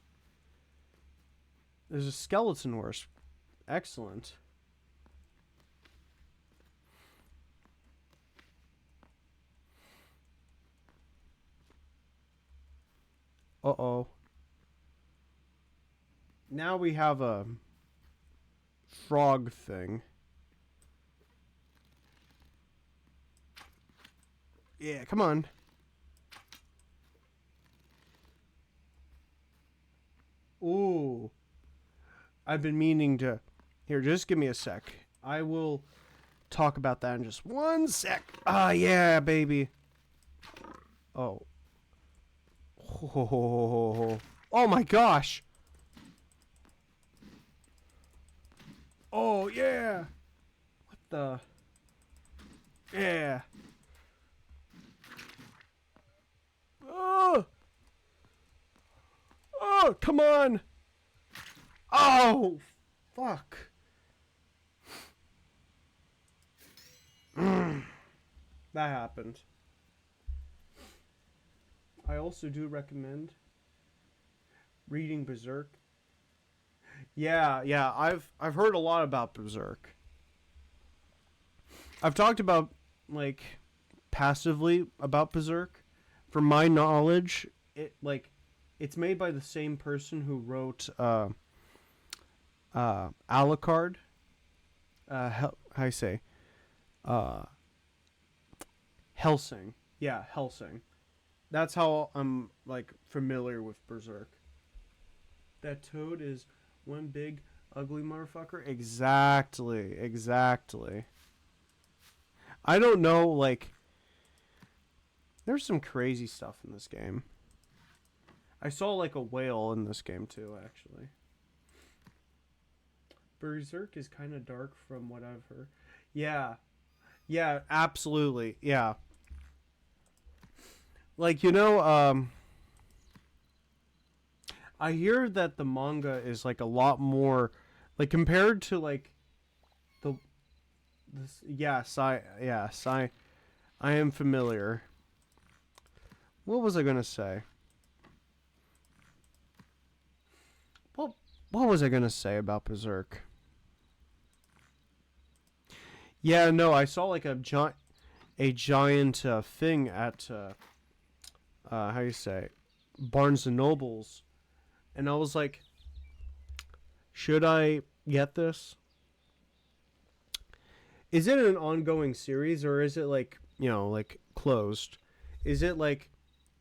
Speaker 1: There's a skeleton horse. Excellent. Uh-oh. Now we have a frog thing. Yeah, come on. Ooh. I've been meaning to... Here, just give me a sec. I will talk about that in just 1 sec. Ah, yeah, baby. Oh. Oh my gosh. Oh, yeah. What the... Yeah. Oh! Oh, come on! Oh! Fuck. That happened. I also do recommend reading Berserk. Yeah, I've heard a lot about Berserk. I've talked about, like, passively about Berserk. From my knowledge, it's made by the same person who wrote Alucard. How I say? Hellsing. Yeah, Hellsing. That's how I'm, like, familiar with Berserk. That toad is one big, ugly motherfucker? Exactly. I don't know, like... There's some crazy stuff in this game. I saw, like, a whale in this game, too, actually. Berserk is kind of dark from what I've heard. Yeah, absolutely, yeah. Like, you know, I hear that the manga is, like, a lot more, like, compared to, like, yes, I am familiar. What was I gonna say? What was I gonna say about Berserk? Yeah, no, I saw, like, a giant thing at, how you say, Barnes and Nobles, and I was like, should I get this? Is it an ongoing series, or is it, like, you know, like, closed? Is it, like,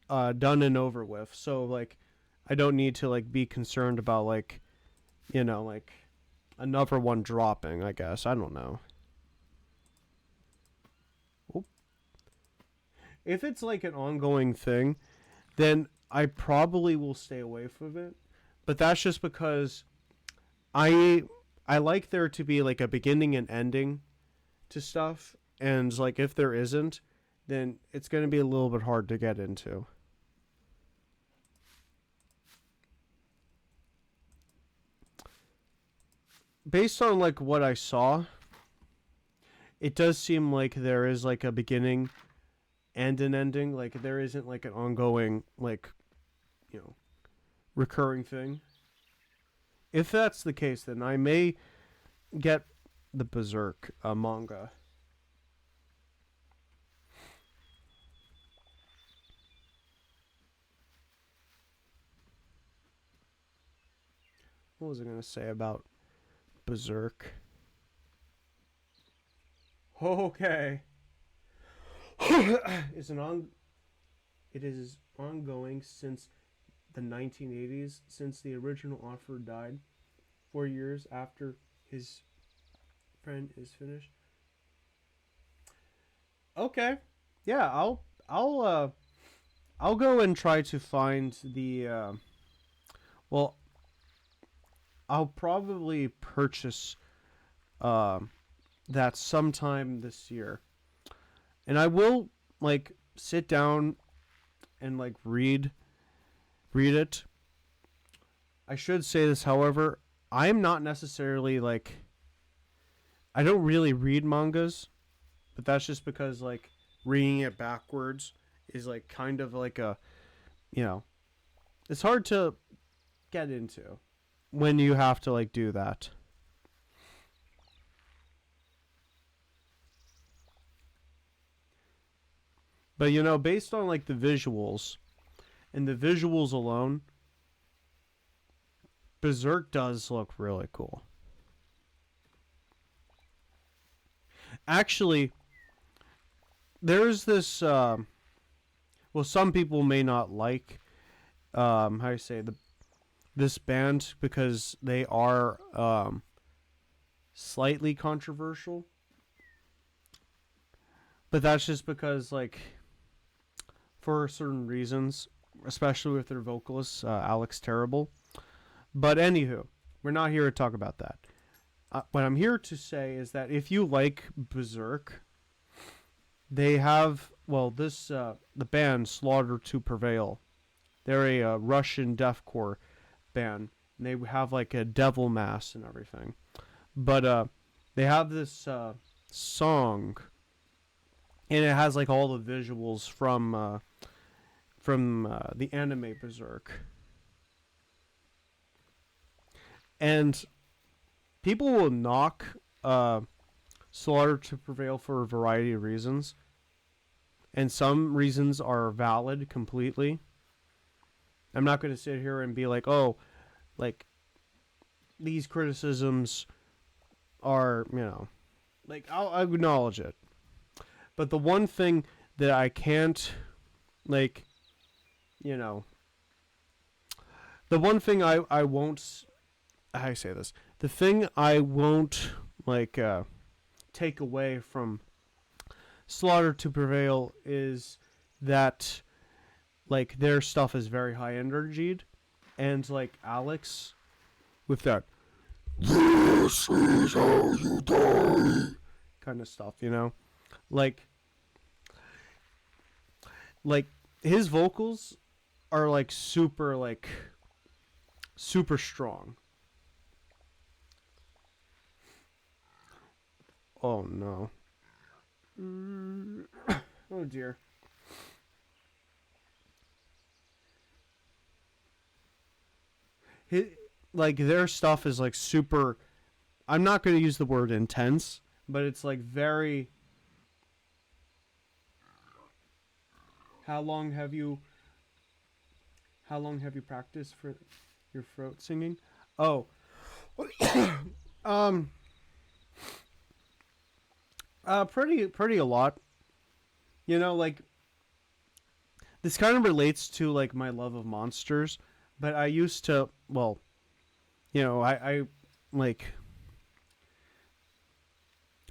Speaker 1: done and over with? So, like, I don't need to, like, be concerned about, like, you know, like, another one dropping, I guess. I don't know. Oop. if it's like an ongoing thing, then I probably will stay away from it. But that's just because I I like there to be like a beginning and ending to stuff, and like if there isn't, then it's going to be a little bit hard to get into. Based on like what I saw, it does seem like there is like a beginning and an ending. Like there isn't like an ongoing like, you know, recurring thing. If that's the case, then I may get the Berserk manga. What was I gonna say about Berserk? Okay. It's an on. It is ongoing since the 1980s, since the original author died 4 years after his friend is finished. Okay, yeah, I'll go and try to find the well, I'll probably purchase uh, that sometime this year, and I will like sit down and like read it. I should say this, however, I'm not necessarily like I don't really read mangas, but that's just because like reading it backwards is like kind of like a, you know, it's hard to get into when you have to like do that. But you know, based on like the visuals and the visuals alone, Berserk does look really cool. Actually, there's this well, some people may not like how do you say this band because they are slightly controversial. But that's just because like for certain reasons, especially with their vocalist Alex Terrible. But anywho, we're not here to talk about that. What I'm here to say is that if you like Berserk, they have this the band Slaughter to Prevail. They're a Russian deathcore band, and they have like a devil mask and everything. But they have this song, and it has like all the visuals from the anime Berserk. And people will knock Slaughter to Prevail for a variety of reasons. And some reasons are valid completely. I'm not going to sit here and be like, oh, like, these criticisms are, you know, like, I'll acknowledge it. But the one thing that I can't, like, you know, the one thing I won't, how do I say this? The thing I won't, like, take away from Slaughter to Prevail is that, like, their stuff is very high energied, and like Alex with that "this is how you die" kind of stuff, you know, like his vocals are like super strong. Oh no. Oh dear. His, like their stuff is like super. I'm not going to use the word intense, but it's like very. How long have you? How long have you practiced for your throat singing? Oh, um, pretty a lot. You know, like this kind of relates to like my love of monsters, but I used to, well, you know, I like,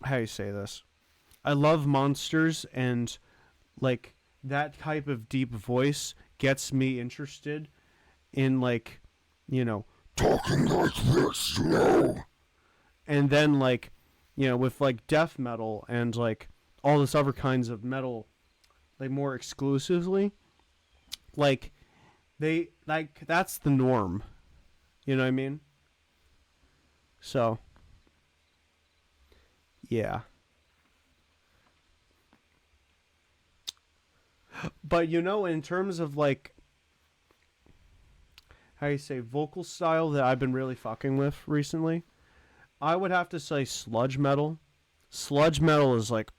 Speaker 1: how do you say this? I love monsters, and like that type of deep voice gets me interested in, like, you know, talking like this, and then, like, with like death metal and like all this other kinds of metal, like more exclusively, like they like that's the norm. You know what I mean? So yeah, but in terms of like how you say vocal style that I've been really fucking with recently, I would have to say sludge metal. Sludge metal is like,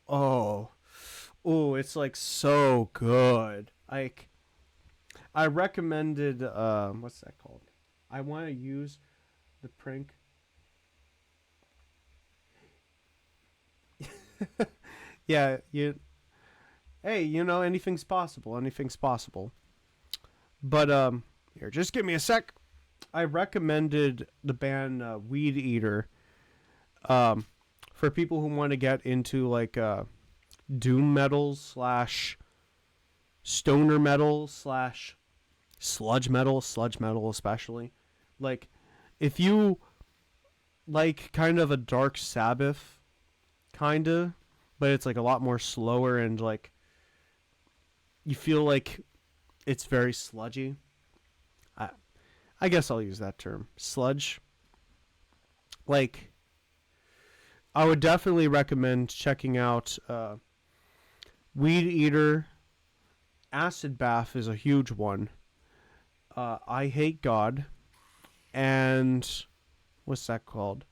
Speaker 1: it's like so good. Like, I recommended what's that called? I want to use the prank. Yeah, hey, anything's possible. Anything's possible. But here, just give me a sec. I recommended the band Weed Eater for people who want to get into like doom metal slash stoner metal slash sludge metal especially. Like, if you like kind of a Dark Sabbath kinda, but it's like a lot more slower and like you feel like it's very sludgy. I guess I'll use that term. Sludge. Like, I would definitely recommend checking out Weed Eater. Acid Bath is a huge one. I Hate God. And what's that called?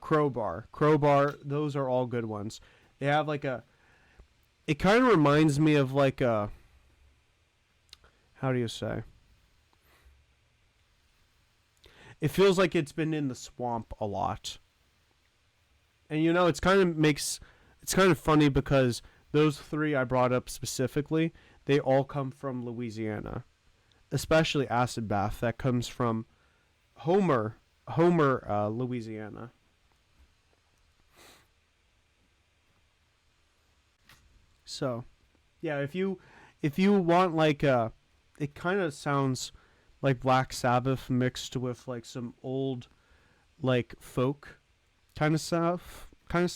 Speaker 1: Crowbar. Crowbar, those are all good ones. They have like it kind of reminds me of like how do you say? It feels like it's been in the swamp a lot. And it's kind of funny because those three I brought up specifically, they all come from Louisiana. Especially Acid Bath, that comes from Homer, Louisiana. So, yeah, if you want like it kind of sounds like Black Sabbath mixed with like some old like folk kind of stuff. I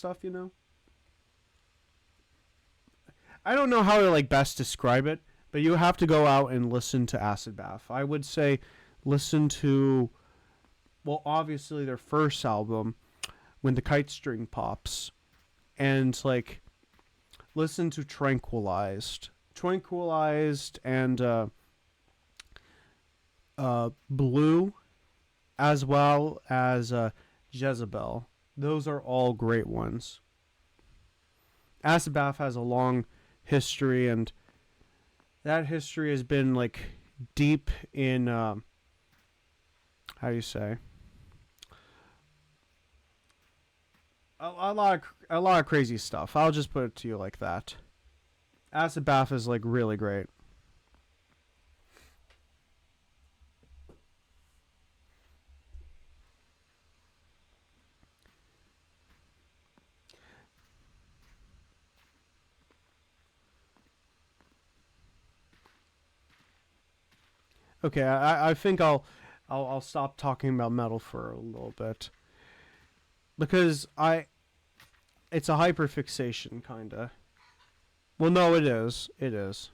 Speaker 1: don't know how to like best describe it, but you have to go out and listen to Acid Bath. I would say listen to, well, obviously their first album, When the Kite String Pops, and like listen to Tranquilized and Blue, as well as Jezebel. Those are all great ones. Acid Bath has a long history, and that history has been like deep in how do you say, a lot of crazy stuff. I'll just put it to you like that. Acid Bath is like really great. Okay, I think I'll stop talking about metal for a little bit because it's a hyperfixation kinda. Well, no, it is. It is.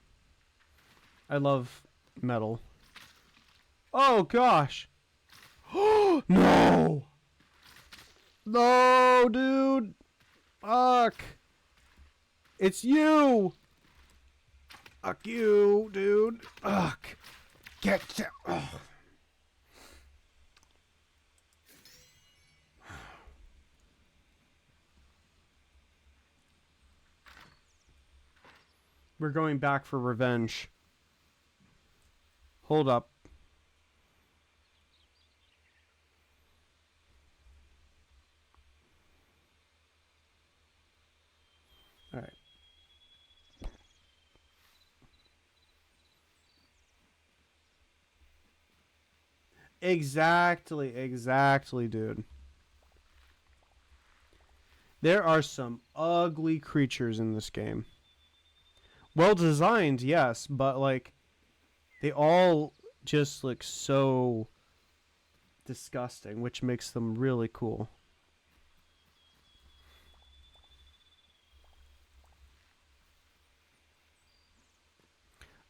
Speaker 1: I love metal. Oh gosh. No. No, dude. Fuck. It's you. Fuck you, dude. Fuck. Get down. Oh. We're going back for revenge. Hold up. All right. Exactly, dude. There are some ugly creatures in this game. Well designed, yes, but like they all just look so disgusting, which makes them really cool.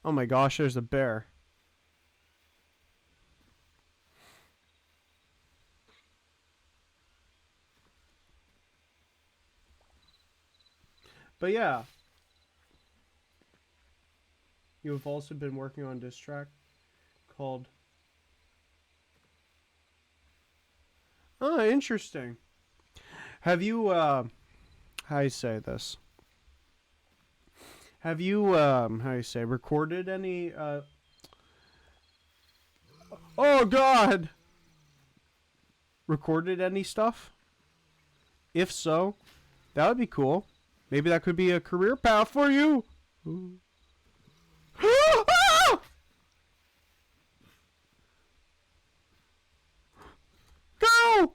Speaker 1: Oh my gosh, there's a bear. But yeah, you have also been working on this track called. Oh, interesting. Have you how you say this? Have you how you say recorded any oh god, recorded any stuff? If so, that would be cool. Maybe that could be a career path for you. Go!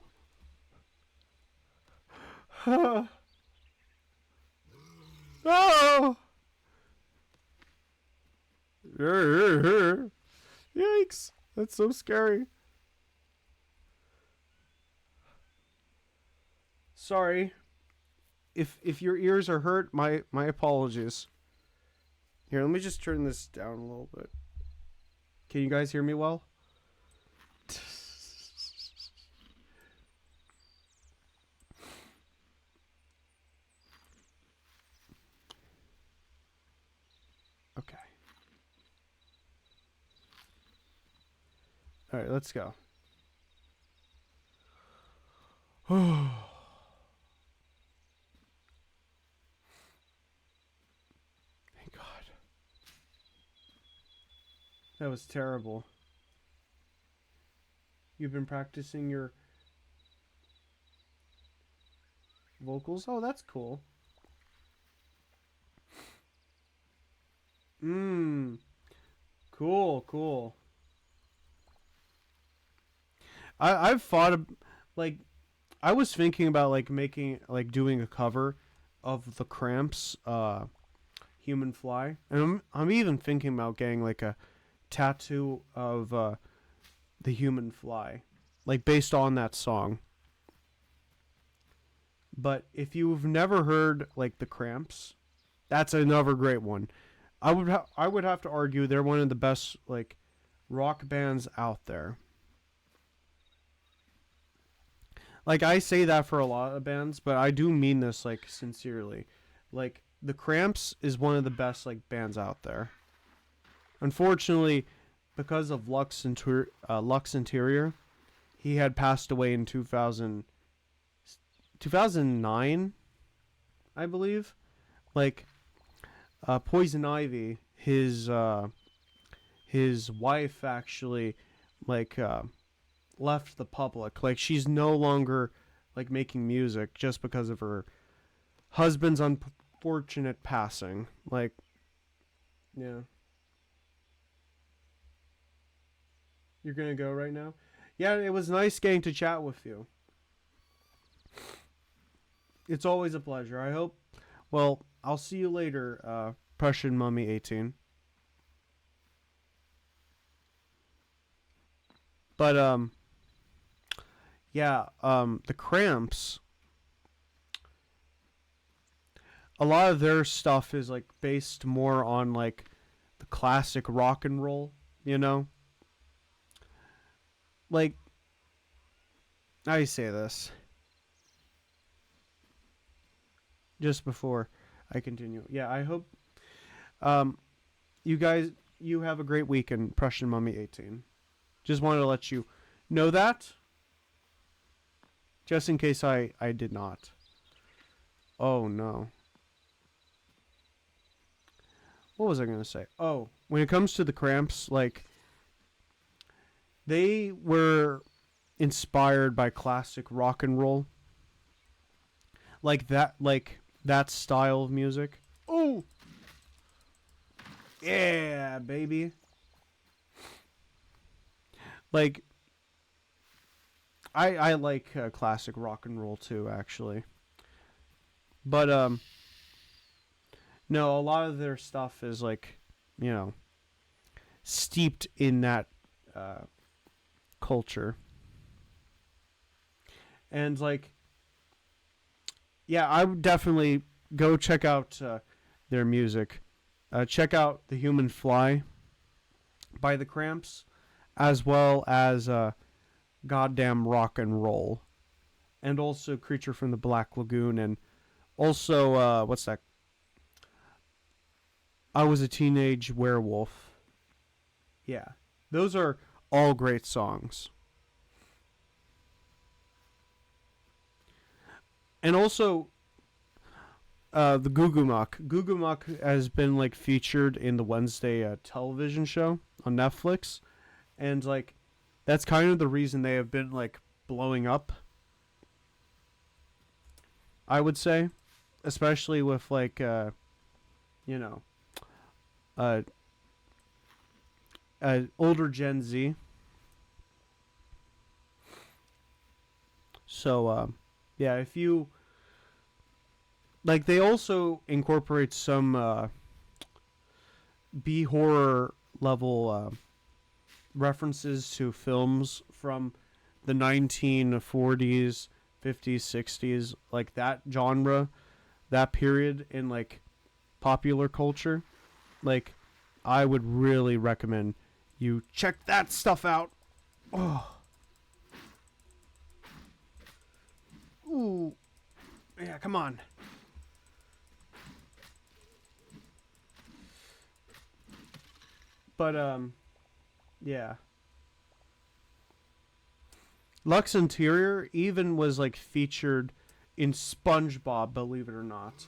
Speaker 1: Oh! Yikes! That's so scary. Sorry. If your ears are hurt, my apologies. Here, let me just turn this down a little bit. Can you guys hear me well? Okay. All right, let's go. Thank God. That was terrible. You've been practicing your vocals? Oh, that's cool. Mmm. Cool, cool. I've thought of, like, I was thinking about like making like doing a cover of the Cramps Human Fly. And I'm even thinking about getting like a tattoo of the Human Fly, like based on that song. But if you've never heard like the Cramps, that's another great one. I would have to argue they're one of the best like rock bands out there. Like I say that for a lot of bands, but I do mean this like sincerely. Like the Cramps is one of the best like bands out there. Unfortunately, because of Lux Interior, he had passed away in 2009, I believe. Like Poison Ivy, his wife actually like left the public. Like she's no longer like making music just because of her husband's unfortunate passing. Like yeah. You're gonna go right now? Yeah, it was nice getting to chat with you. It's always a pleasure. I hope. Well, I'll see you later, Prussian Mummy 18. But yeah, the Cramps. A lot of their stuff is like based more on like the classic rock and roll. You know, like how do you say this? Just before I continue. Yeah, I hope um, you guys you have a great weekend, Prussian Mummy 18. Just wanted to let you know that, just in case I did not. Oh no. What was I gonna say? Oh, when it comes to the Cramps, like they were inspired by classic rock and roll, like that style of music. Oh, yeah, baby. Like I like classic rock and roll too, actually. But No, a lot of their stuff is like, you know, steeped in that uh, culture. And like, yeah, I would definitely go check out their music. Check out The Human Fly by the Cramps, as well as Goddamn Rock and Roll, and also Creature from the Black Lagoon, and also what's that? I Was a Teenage Werewolf. Yeah, those are all great songs. And also the Gugumuk. Gugumuk has been like featured in the Wednesday television show on Netflix, and like that's kind of the reason they have been like blowing up. I would say, especially with like you know uh, older Gen Z. So yeah, if you like, they also incorporate some B horror level references to films from the 1940s, 50s, 60s, like that genre, that period in like popular culture. Like, I would really recommend you check that stuff out. Oh, ooh, yeah, come on. But yeah. Lux Interior even was like featured in SpongeBob, believe it or not.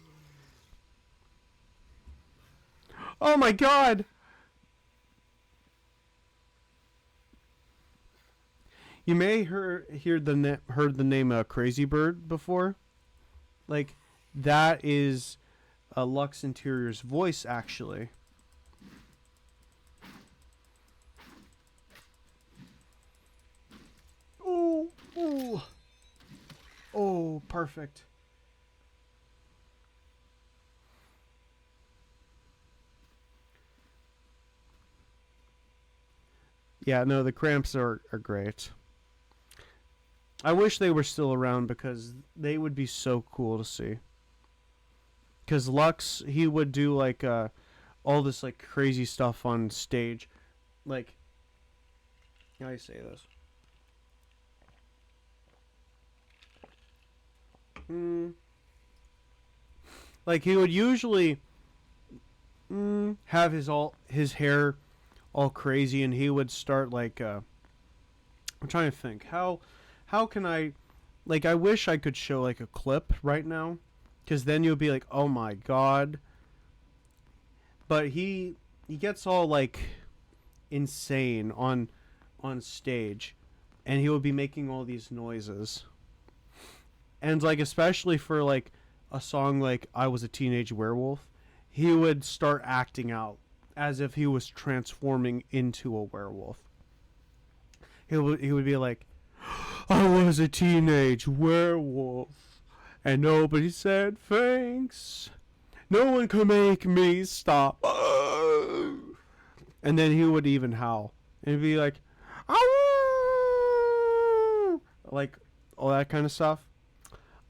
Speaker 1: Oh my god! You may heard the name Crazy Bird before. Like, that is Lux Interior's voice, actually. Ooh, ooh. Oh, perfect. Yeah, no, the Cramps are great. I wish they were still around because they would be so cool to see. Because Lux, he would do like all this like crazy stuff on stage. Like, how do I say this? Mm, like, he would usually have his hair all crazy, and he would start like I'm trying to think how can I, like, I wish I could show like a clip right now, because then you'll be like, oh my god. But he gets all like insane on stage, and he will be making all these noises, and like especially for like a song like I Was a Teenage Werewolf, he would start acting out as if he was transforming into a werewolf. He would be like, I was a teenage werewolf, and nobody said thanks. No one could make me stop. And then he would even howl. And he'd be like, "Ow!" Like all that kind of stuff.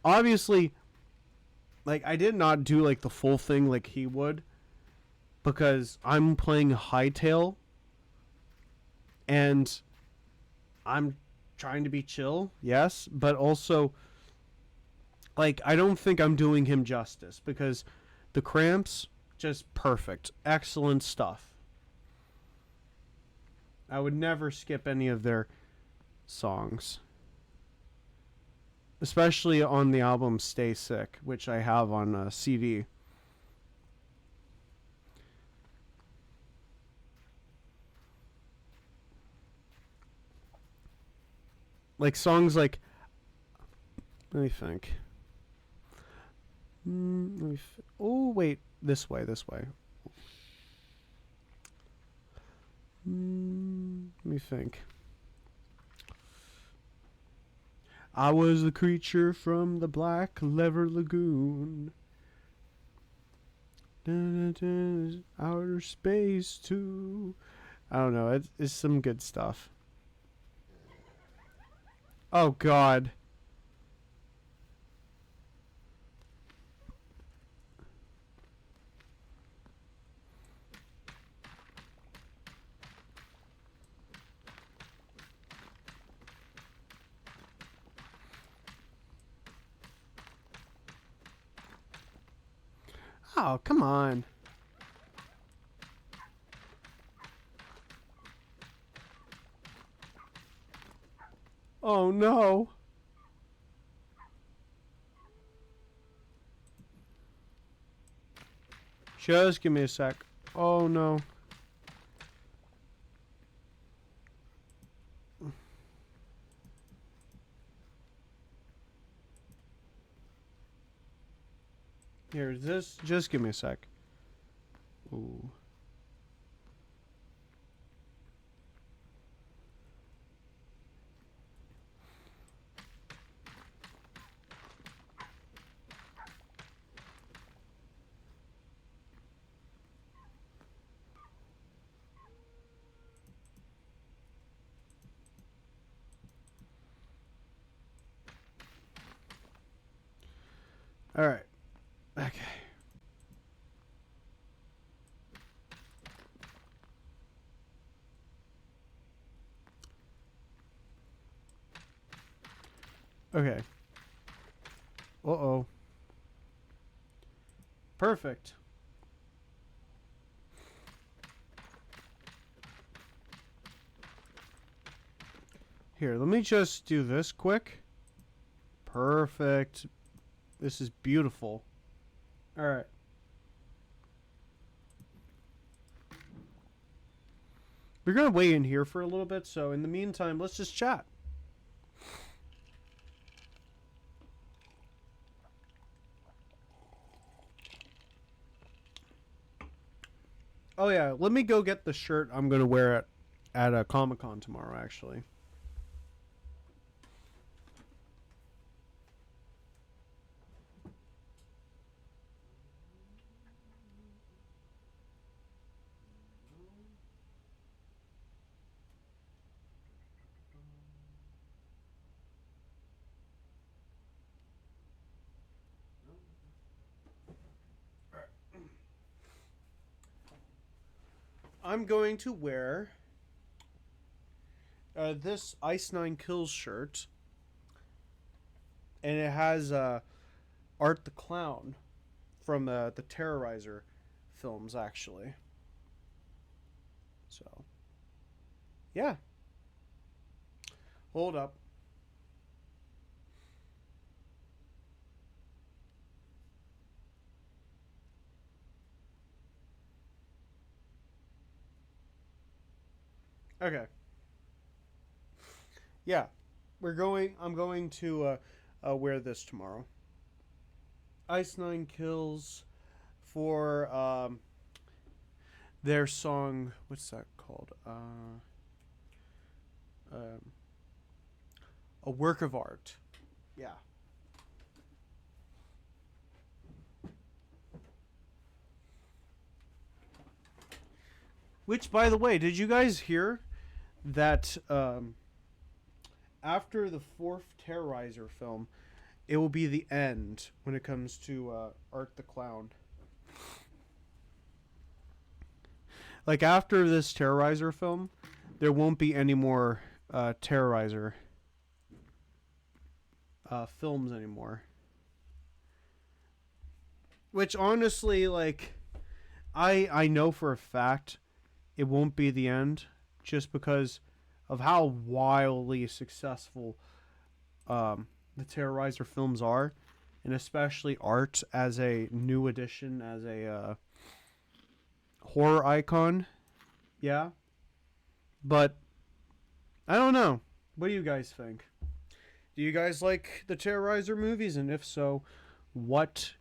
Speaker 1: Obviously, like, I did not do like the full thing like he would, because I'm playing hytale, and I'm trying to be chill, yes, but also like I don't think I'm doing him justice, because the Cramps, just perfect, excellent stuff. I would never skip any of their songs, especially on the album Stay Sick, which I have on a CD. Like songs like, let me think. Oh wait, this way, this way. Let me think. I was the creature from the Black Lever Lagoon. Outer space too. I don't know. It's some good stuff. Oh God. Oh, come on. Oh no. Just give me a sec. Oh no. Here, just give me a sec. Ooh. All right. Okay. Okay. Uh-oh. Perfect. Here, let me just do this quick. Perfect. This is beautiful. All right. We're going to wait in here for a little bit, so in the meantime, let's just chat. Oh yeah, let me go get the shirt I'm going to wear at a Comic-Con tomorrow, actually. I'm going to wear this Ice Nine Kills shirt, and it has Art the Clown from the Terrorizer films, actually. So, yeah. Hold up. Okay. Yeah, I'm going to wear this tomorrow. Ice Nine Kills for their song. What's that called? Um, a work of art. Yeah. Which, by the way, did you guys hear that after the fourth Terrorizer film, it will be the end when it comes to Art the Clown? Like, after this Terrorizer film, there won't be any more Terrorizer films anymore. Which, honestly, like, I know for a fact it won't be the end, just because of how wildly successful the Terrorizer films are, and especially Art as a new addition, as a horror icon. Yeah. But I don't know. What do you guys think? Do you guys like the Terrorizer movies? And if so, what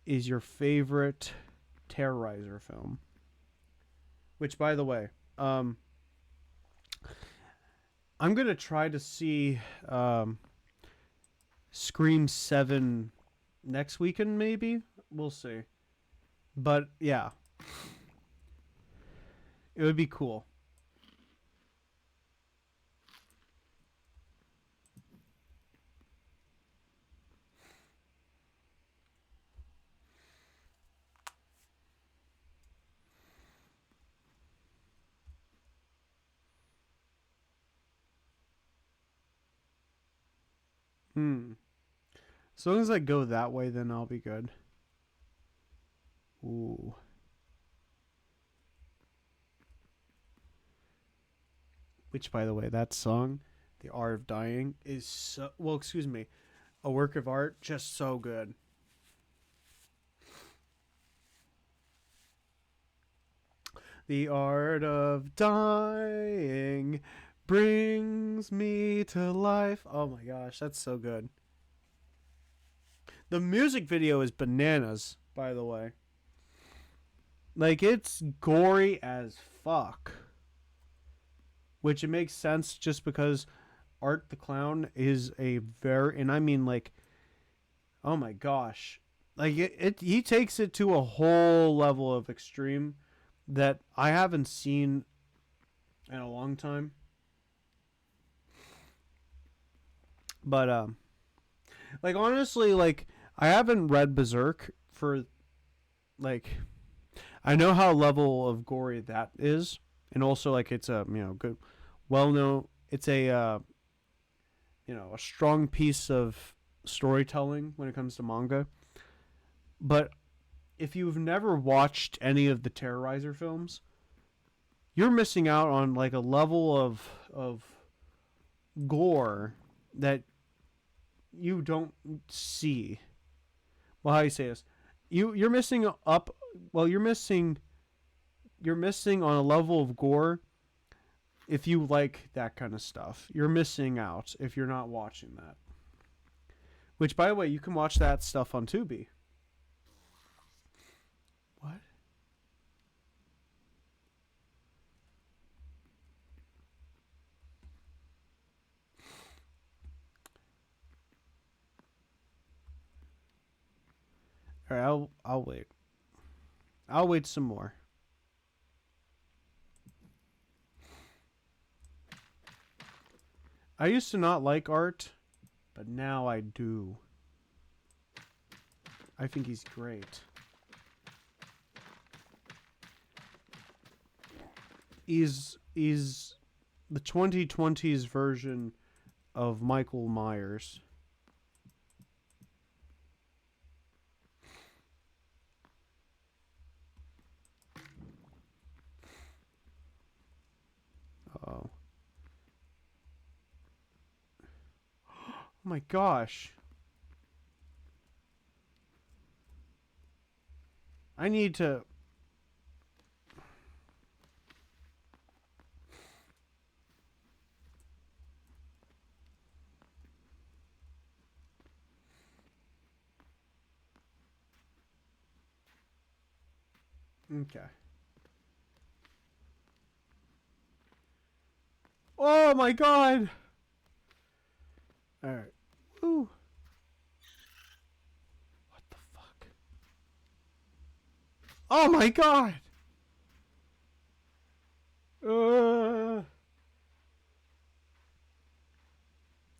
Speaker 1: is your favorite Terrorizer film? Which, by the way, I'm going to try to see Scream 7 next weekend, maybe? We'll see. But yeah, it would be cool. Hmm. As long as I go that way, then I'll be good. Ooh. Which, by the way, that song, "The Art of Dying," is so well. Excuse me, a work of art, just so good. The art of dying brings me to life. Oh my gosh, that's so good. The music video is bananas, by the way. Like, it's gory as fuck. Which it makes sense just because Art the Clown is a very, and I mean, like, oh my gosh. Like, he takes it to a whole level of extreme that I haven't seen in a long time. But, like, honestly, like, I haven't read Berserk for, like, I know how level of gory that is. And also, like, it's a, good, well known, it's a, a strong piece of storytelling when it comes to manga. But if you've never watched any of the Terrorizer films, you're missing out on like a level of gore that you don't see. Well, how do you say this? You're missing up. Well, you're missing on a level of gore. If you like that kind of stuff, you're missing out if you're not watching that. Which, by the way, you can watch that stuff on Tubi. What? All right, I'll wait. I'll wait some more. I used to not like Art, but now I do. I think he's great. He's the 2020s version of Michael Myers. Oh. Oh my gosh. I need to. Okay. Oh my god. All right. Ooh. What the fuck? Oh my god. Uh.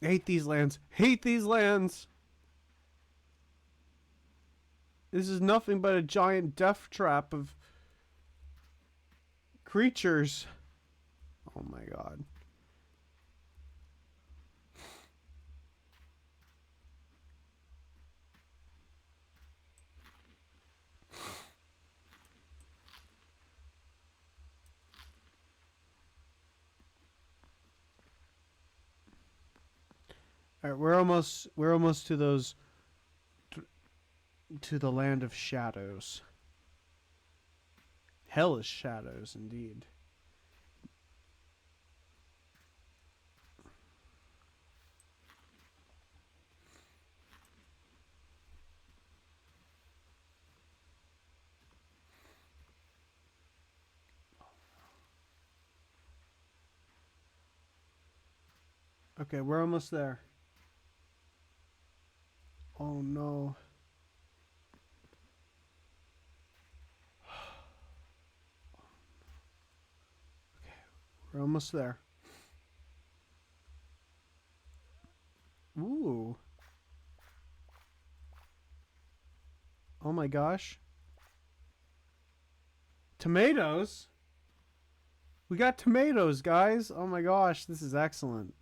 Speaker 1: Hate these lands. Hate these lands. This is nothing but a giant death trap of creatures. Oh my god. All right, we're almost to those to the land of shadows. Hellish shadows indeed. Okay, we're almost there. Oh no. We're almost there. Ooh. Oh my gosh. Tomatoes? We got tomatoes, guys. Oh my gosh, this is excellent.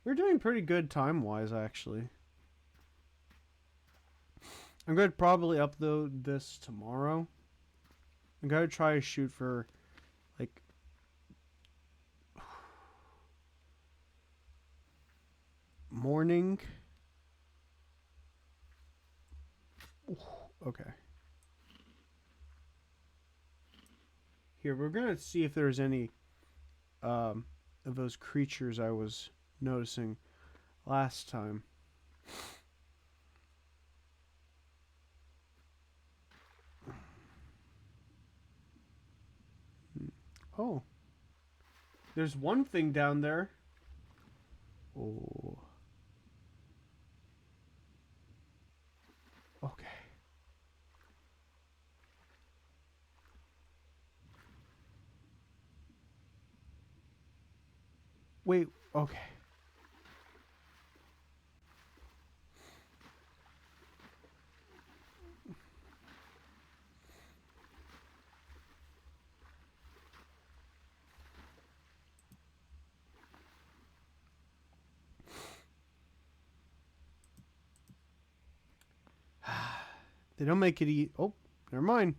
Speaker 1: We're doing pretty good time-wise, actually. I'm going to probably upload this tomorrow. I'm going to try to shoot for, like, morning. Ooh, okay. Here, we're going to see if there's any of those creatures I was noticing last time. Oh. There's one thing down there. Oh. Okay. Wait, okay. They don't make it eat. Oh, never mind.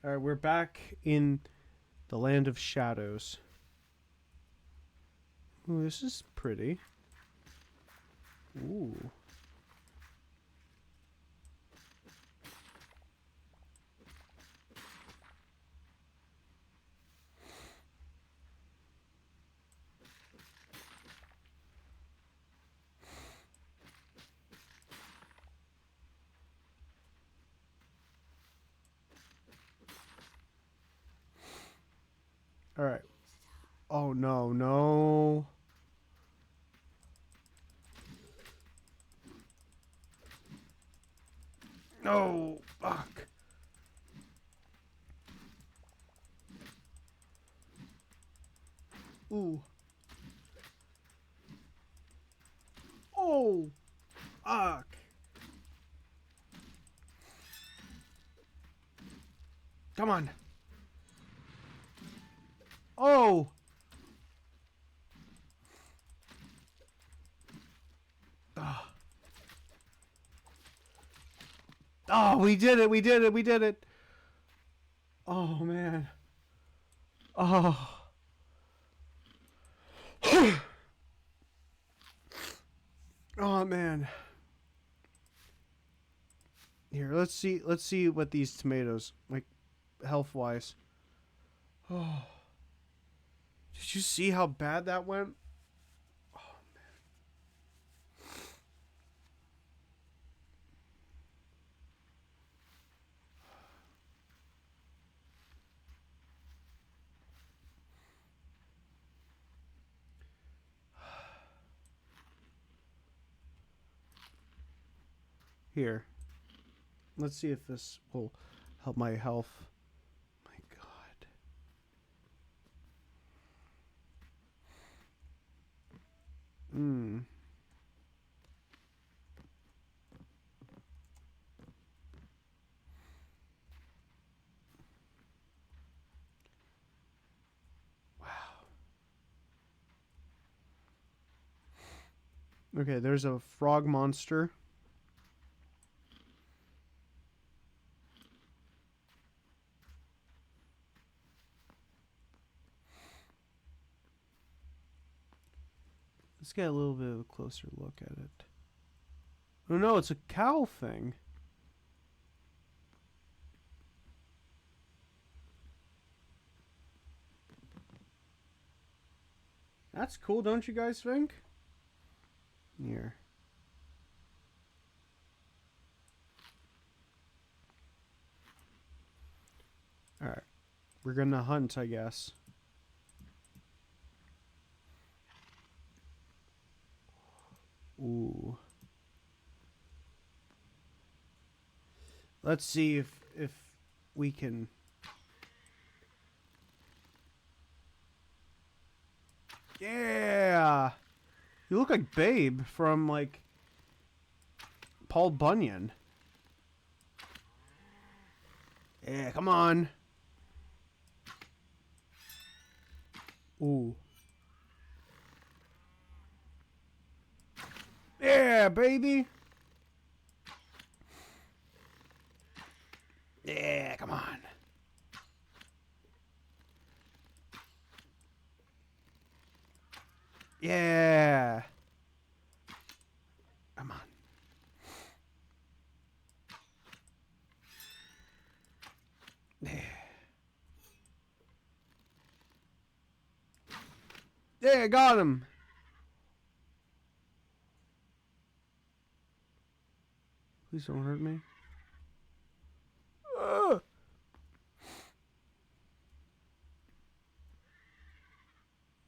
Speaker 1: All right, we're back in the land of shadows. Ooh, this is pretty. Ooh. All right. Oh, no, no. No. Fuck. Ooh. Oh. Fuck. Come on. Oh. Oh. Oh, we did it. We did it. We did it. Oh, man. Oh. Oh, man. Here, let's see what these tomatoes, like, health-wise. Oh. Did you see how bad that went? Oh, man. Here. Let's see if this will help my health. My God. Wow. Okay, there's a frog monster. Let's get a little bit of a closer look at it. Oh no, it's a cow thing. That's cool, don't you guys think? Here. Alright. We're gonna hunt, I guess. Let's see if we can. Yeah. You look like Babe from like Paul Bunyan. Yeah, come on. Ooh. Yeah, baby. Yeah, come on. Yeah. Come on. Yeah. Yeah, got him. Please don't hurt me. Are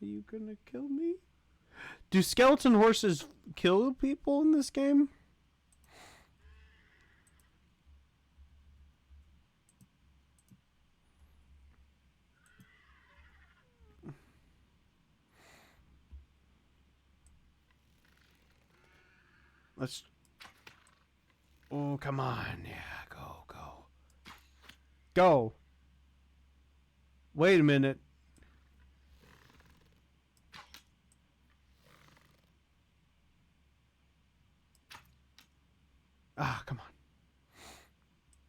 Speaker 1: you gonna kill me? Do skeleton horses kill people in this game? Let's. Oh, come on. Yeah, go, go. Go. Wait a minute. Ah, come on.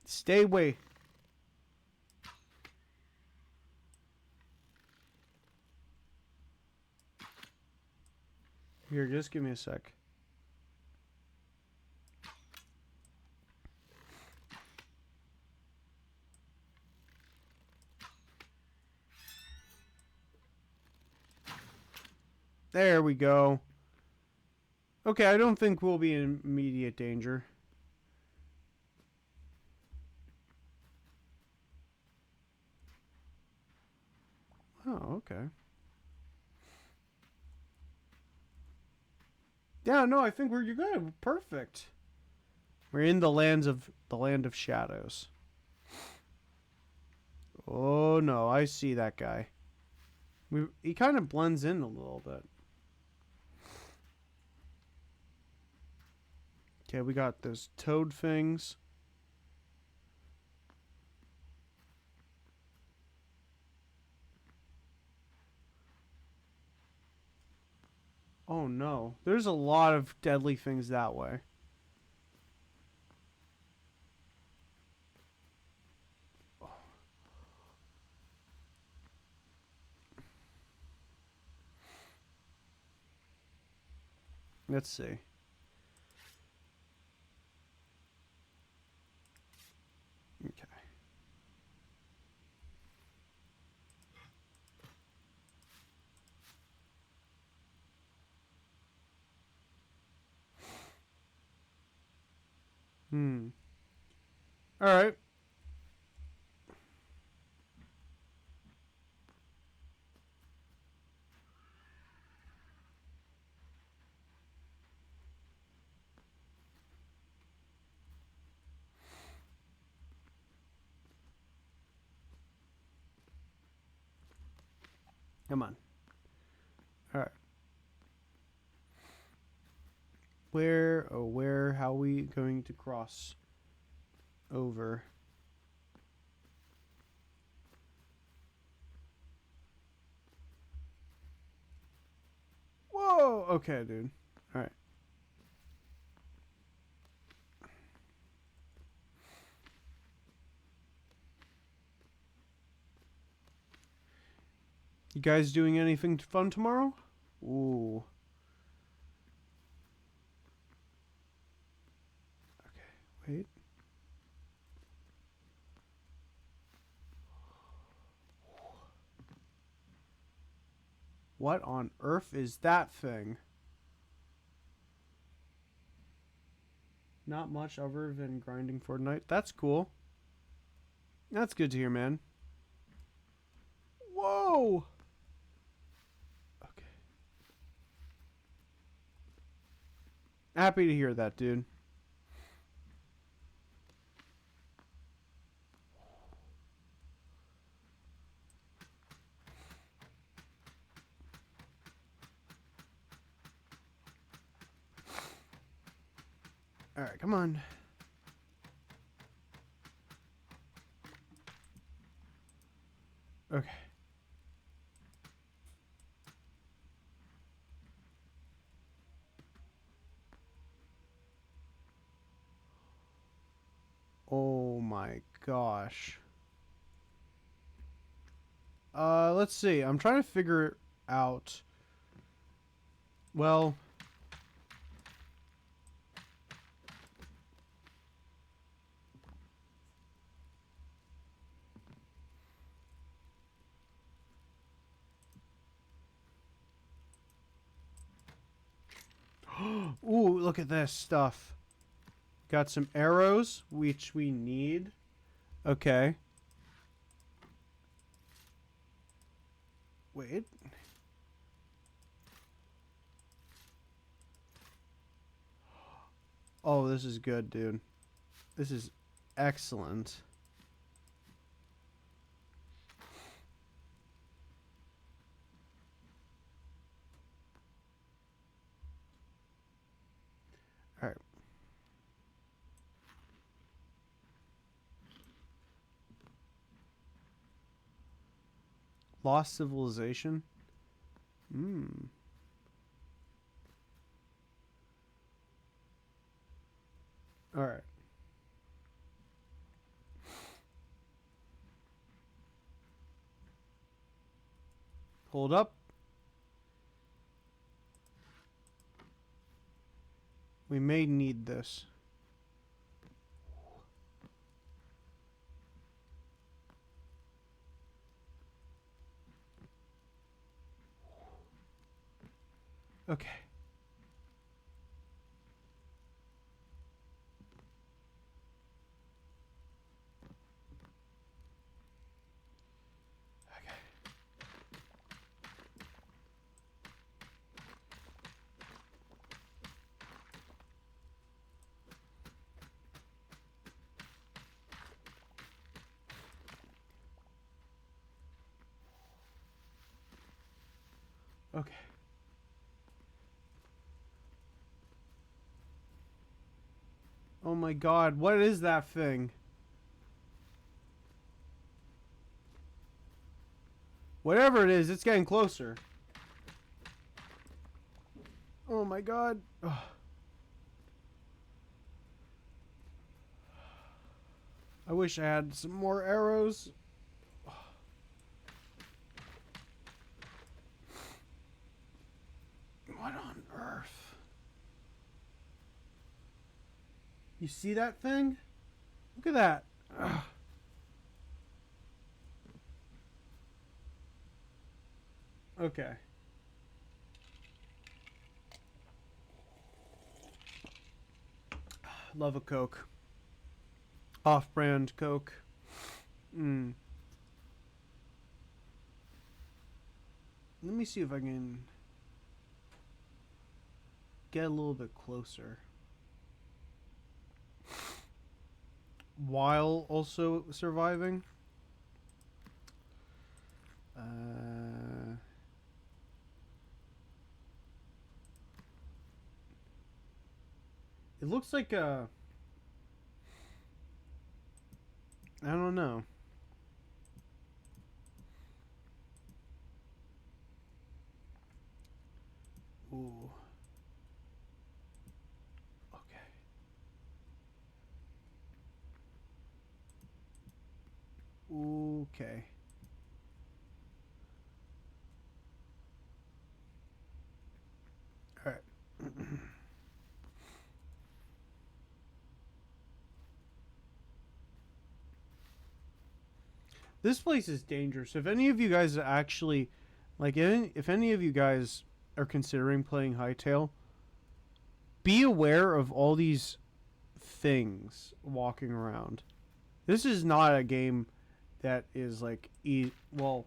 Speaker 1: Stay away. Here, just give me a sec. There we go. Okay, I don't think we'll be in immediate danger. Oh, okay. Yeah, no, I think you're good. Perfect. We're in the land of shadows. Oh no, I see that guy. He kind of blends in a little bit. Okay, we got those toad things. Oh no, there's a lot of deadly things that way. Let's see. Okay. All right. Come on. All right. How are we going to cross over? Whoa! Okay, dude. All right. You guys doing anything fun tomorrow? Ooh. Okay, wait. What on earth is that thing? Not much other than grinding Fortnite. That's cool. That's good to hear, man. Whoa! Okay. Happy to hear that, dude. Alright, come on. Okay. Oh my gosh. Let's see. I'm trying to figure out. Well, ooh, look at this stuff. Got some arrows, which we need. Okay. Wait. Oh, this is good, dude. This is excellent. All right. Lost civilization. Hmm. All right. Hold up. We may need this. Okay. Okay. Oh my god, what is that thing? Whatever it is, it's getting closer. Oh my god. Ugh. I wish I had some more arrows. What on earth? You see that thing? Look at that. Ugh. Okay. Love a Coke. Off-brand Coke. Let me see if I can get a little bit closer. While also surviving. It looks like a... I don't know. Ooh. Okay. Okay. All right. This place is dangerous. If any of you guys actually, like, if any of you guys are considering playing Hytale, be aware of all these things walking around. This is not a game that is like well,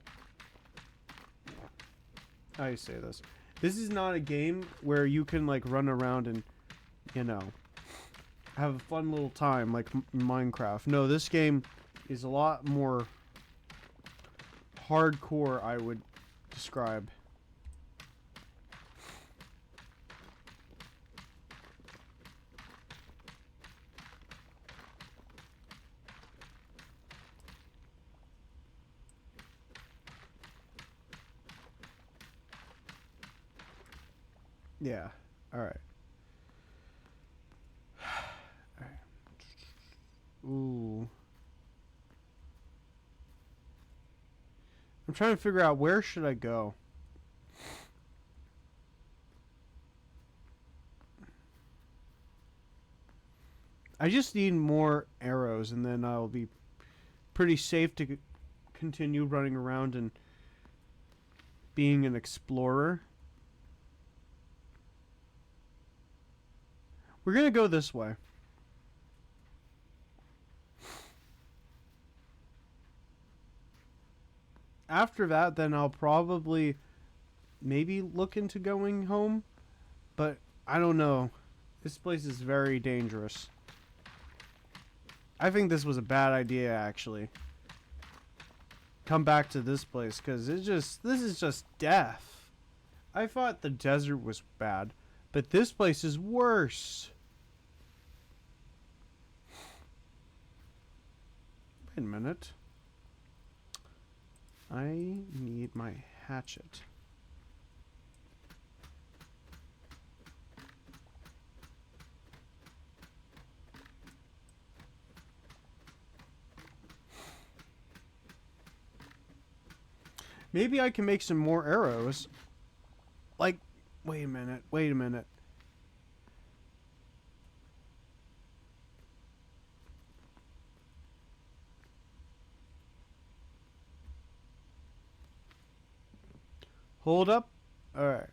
Speaker 1: how do you say this? This is not a game where you can like run around and, you know, have a fun little time like Minecraft. No, this game is a lot more hardcore, I would describe. Yeah. All right. All right. Ooh. I'm trying to figure out where should I go. I just need more arrows, and then I'll be pretty safe to continue running around and being an explorer. We're gonna go this way. After that, then I'll probably maybe look into going home, but I don't know. This place is very dangerous. I think this was a bad idea, actually. Come back to this place, because this is just death. I thought the desert was bad, but this place is worse. Wait a minute. I need my hatchet. Maybe I can make some more arrows. Like, wait a minute, wait a minute. Hold up. Alright.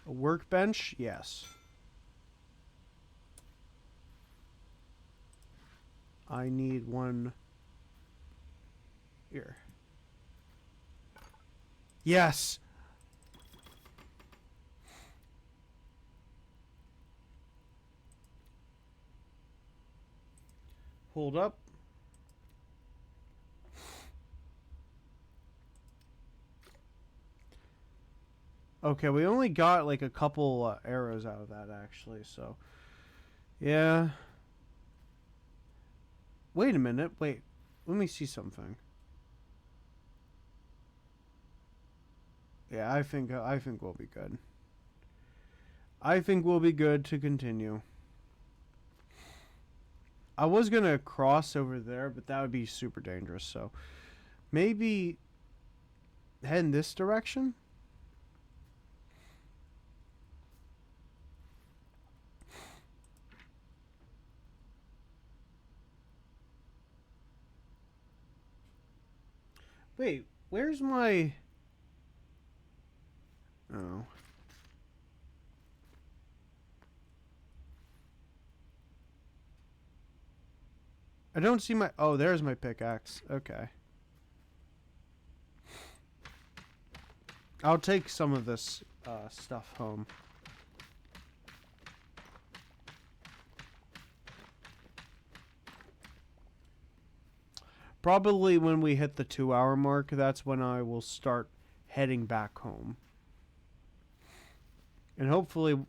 Speaker 1: A workbench? Yes. I need one here. Yes! Hold up. Okay, we only got like a couple arrows out of that actually, so yeah. Wait a minute, wait. Let me see something. Yeah, I think we'll be good. I think we'll be good to continue. I was gonna cross over there, but that would be super dangerous, so maybe head in this direction? Wait, where's my... Oh. I don't see my... Oh, there's my pickaxe. Okay. I'll take some of this stuff home. Probably when we hit the 2-hour mark, that's when I will start heading back home. And hopefully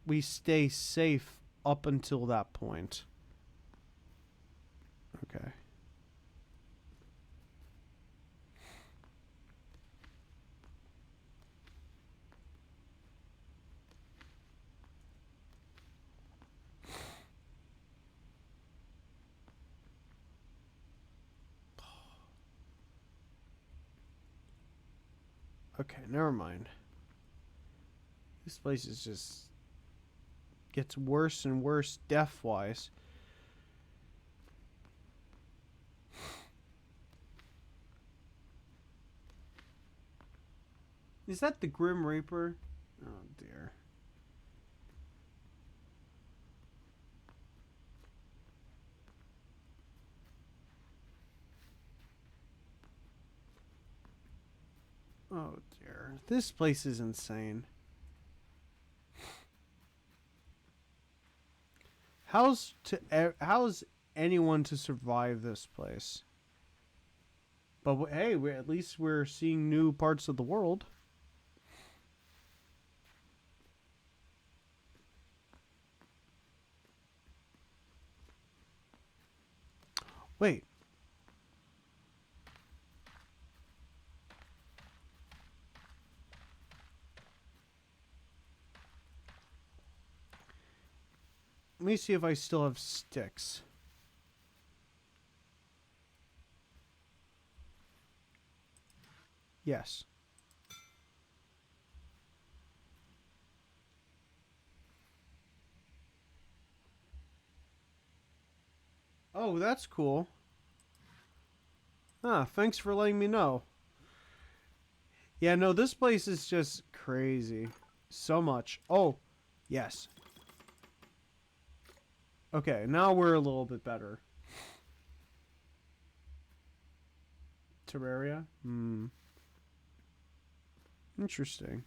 Speaker 1: we stay safe up until that point. Okay. Okay, never mind. This place is just... gets worse and worse death-wise. Is that the Grim Reaper? Oh, dear. Oh, dear. This place is insane. How's anyone to survive this place? But hey, at least we're seeing new parts of the world. Wait. Let me see if I still have sticks. Yes. Oh, that's cool. Ah, thanks for letting me know. Yeah, no, this place is just crazy. So much. Oh, yes. Okay, now we're a little bit better. Terraria? Hmm. Interesting.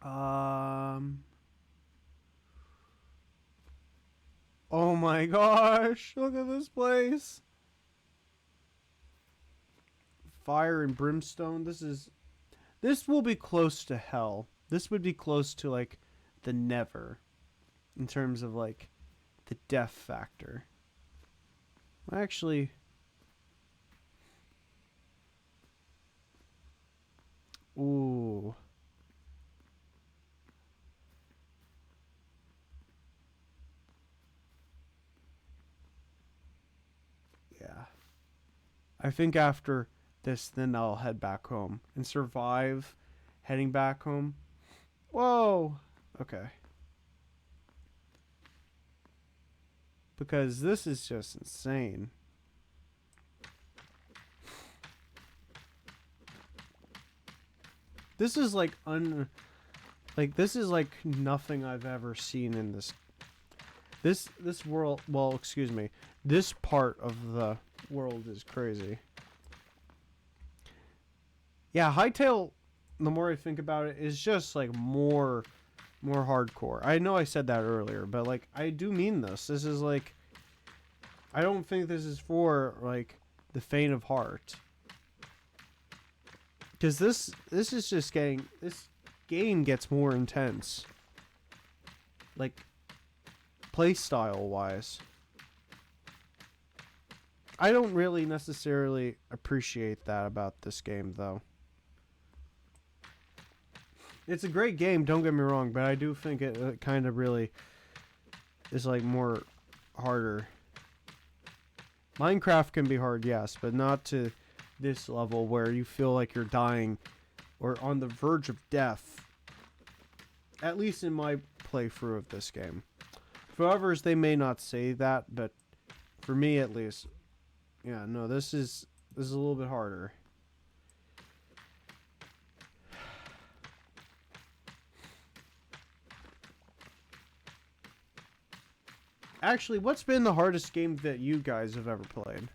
Speaker 1: Um. Oh my gosh! Look at this place. Fire and brimstone. This will be close to hell. This would be close to like the never in terms of like the death factor. Actually, ooh. Yeah. I think after this, then I'll head back home and survive heading back home. Whoa. Okay. Because this is just insane. This is like this is like nothing I've ever seen in this world. Well, excuse me. This part of the world is crazy. Yeah, Hytale, the more I think about it, is just like more hardcore. I know I said that earlier, but like I do mean this. This is like I don't think this is for like the faint of heart. Cuz this is just getting this game gets more intense. Like play style wise. I don't really necessarily appreciate that about this game though. It's a great game, don't get me wrong, but I do think it kind of really is like more harder. Minecraft can be hard, yes, but not to this level where you feel like you're dying or on the verge of death. At least in my playthrough of this game. For others, they may not say that, but for me at least, yeah, no, this is a little bit harder. Actually, what's been the hardest game that you guys have ever played?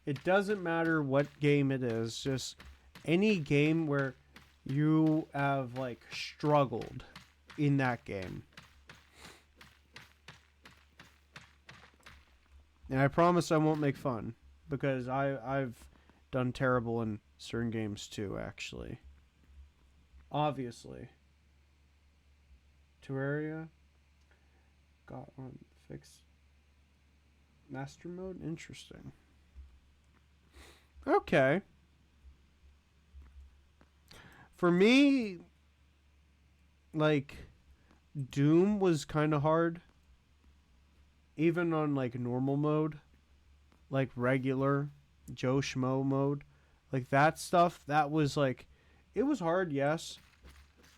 Speaker 1: It doesn't matter what game it is, just any game where you have like struggled in that game. And I promise I won't make fun because I've done terrible in certain games too, actually. Obviously. Terraria got on fixed master mode. Interesting. Okay. For me, like Doom was kind of hard, even on like normal mode, like regular Joe Schmo mode, like that stuff. That was like, it was hard, yes,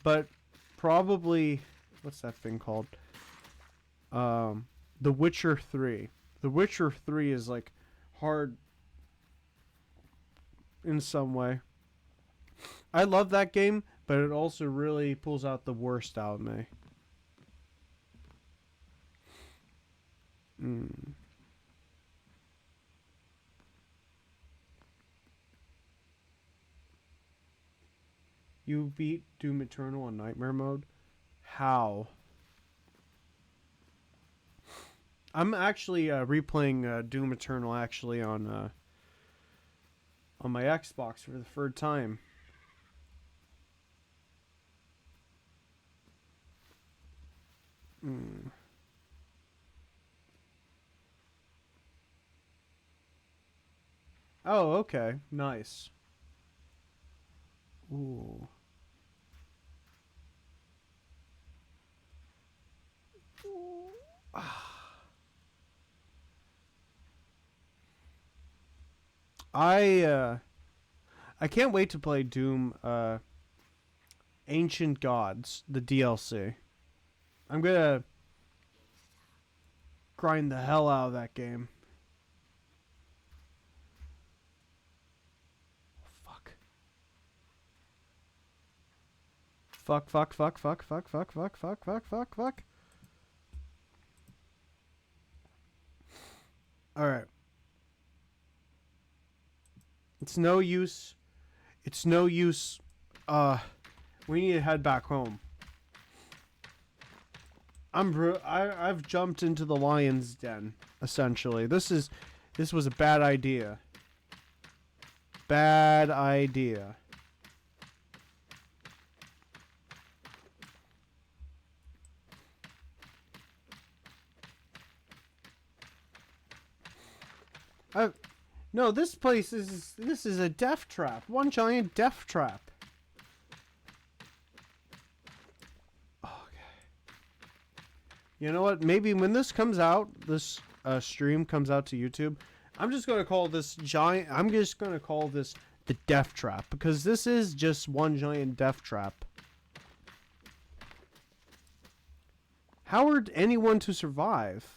Speaker 1: but probably what's that thing called? The Witcher 3. The Witcher 3 is like hard in some way. I love that game, but it also really pulls out the worst out of me. Mm. You beat Doom Eternal on Nightmare mode? How? I'm actually replaying Doom Eternal actually on my Xbox for the third time. Mm. Oh, okay. Nice. Ooh. I I can't wait to play Doom Ancient Gods, the DLC. I'm gonna grind the hell out of that game. Fuck. Fuck, fuck, fuck, fuck, fuck, fuck, fuck, fuck, fuck, fuck, fuck. Alright. It's no use. It's no use. We need to head back home. I've jumped into the lion's den, essentially. This was a bad idea. Bad idea. No, this is a death trap. One giant death trap. Okay. You know what? Maybe when this comes out, this stream comes out to YouTube, I'm just gonna call this the death trap, because this is just one giant death trap. How are anyone to survive?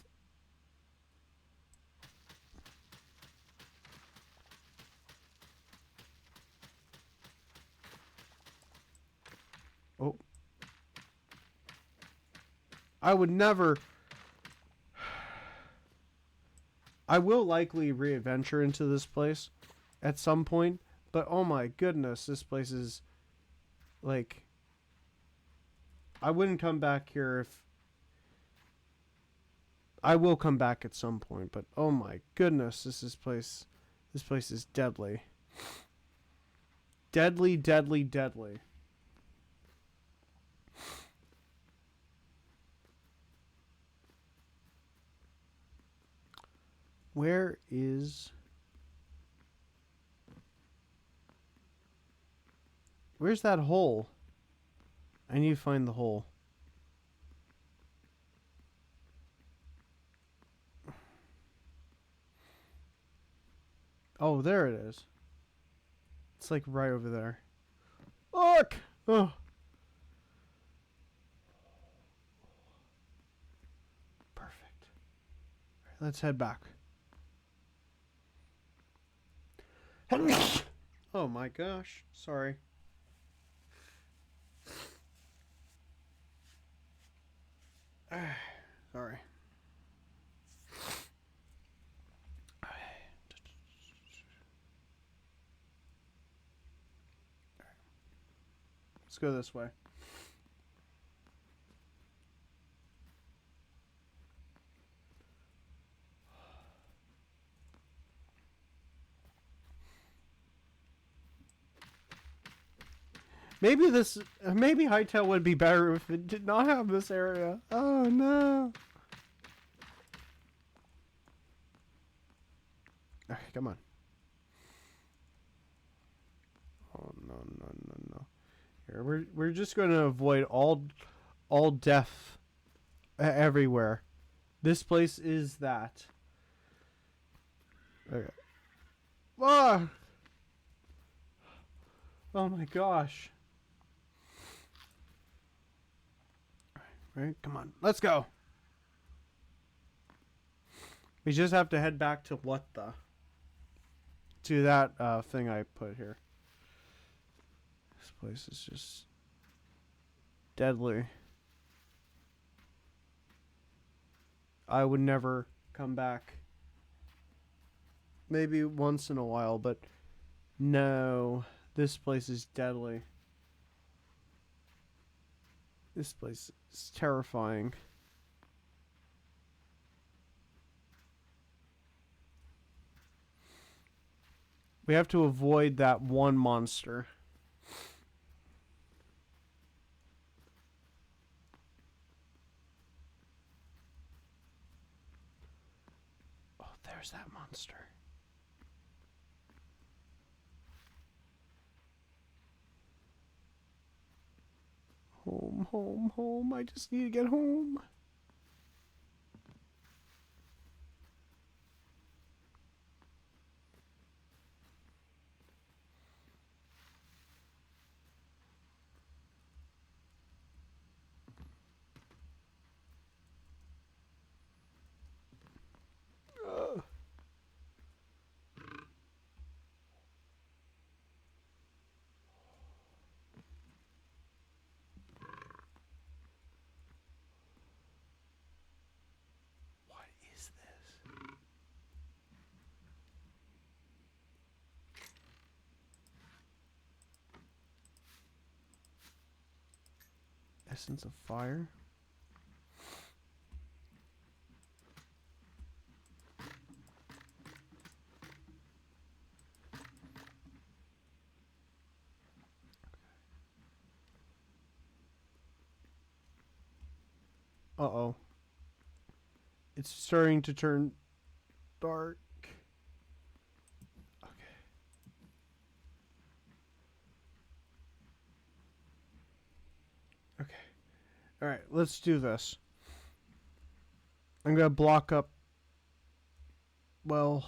Speaker 1: Oh. I would never... I will likely re-adventure into this place at some point, but oh my goodness, this place is... like... I wouldn't come back here if... I will come back at some point, but oh my goodness, this place is deadly. Deadly, deadly, deadly. Where's that hole? I need to find the hole. Oh, there it is. It's like right over there. Look! Oh. Perfect. Right, let's head back. Oh my gosh. Sorry. Sorry. Let's go this way. Maybe Hytale would be better if it did not have this area. Oh no. Okay, come on. Oh no. Here, we're just going to avoid all death everywhere. This place is that. Okay. Ah! Oh my gosh. Right, come on. Let's go. We just have to head back to to that thing I put here. This place is just deadly. I would never come back. Maybe once in a while, but no. This place is deadly. This place is terrifying. We have to avoid that one monster. there's that monster. Home, home, home. I just need to get home. What is this? Essence of fire? Uh-oh. It's starting to turn dark. Okay. Okay. Alright, let's do this. I'm gonna block up... Well...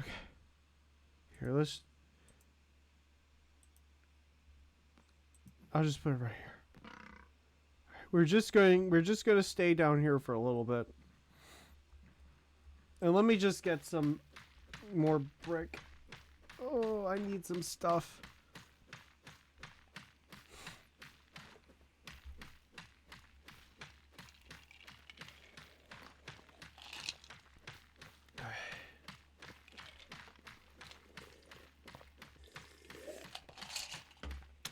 Speaker 1: Okay. Here, let's... I'll just put it right here. We're just gonna stay down here for a little bit. And let me just get some more brick. Oh, I need some stuff.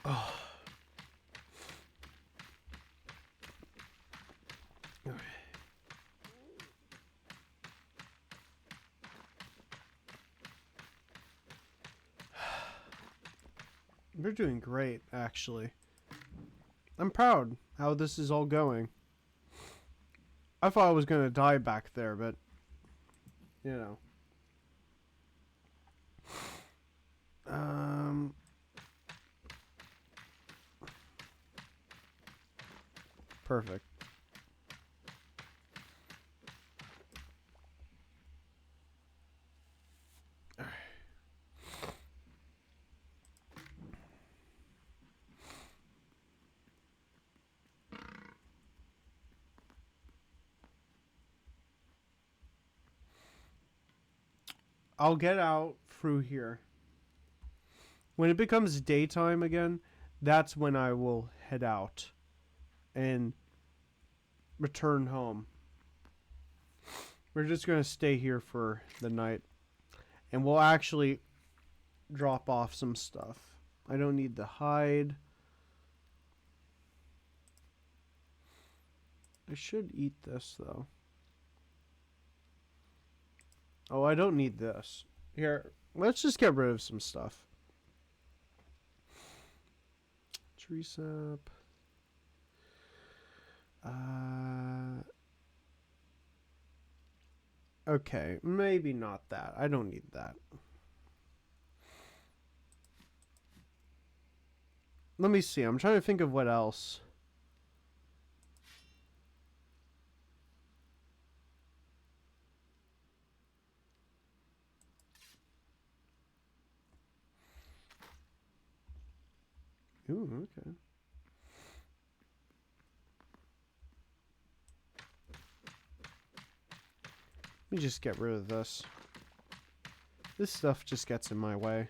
Speaker 1: Oh. Okay. We're doing great, actually. I'm proud how this is all going. I thought I was gonna die back there, but you know. Perfect. I'll get out through here. When it becomes daytime again, that's when I will head out and return home. We're just going to stay here for the night. And we'll actually drop off some stuff. I don't need the hide. I should eat this, though. Oh, I don't need this. Here, let's just get rid of some stuff. Tree sap. Okay, maybe not that. I don't need that. Let me see. I'm trying to think of what else. Ooh, okay. Let me just get rid of this. This stuff just gets in my way.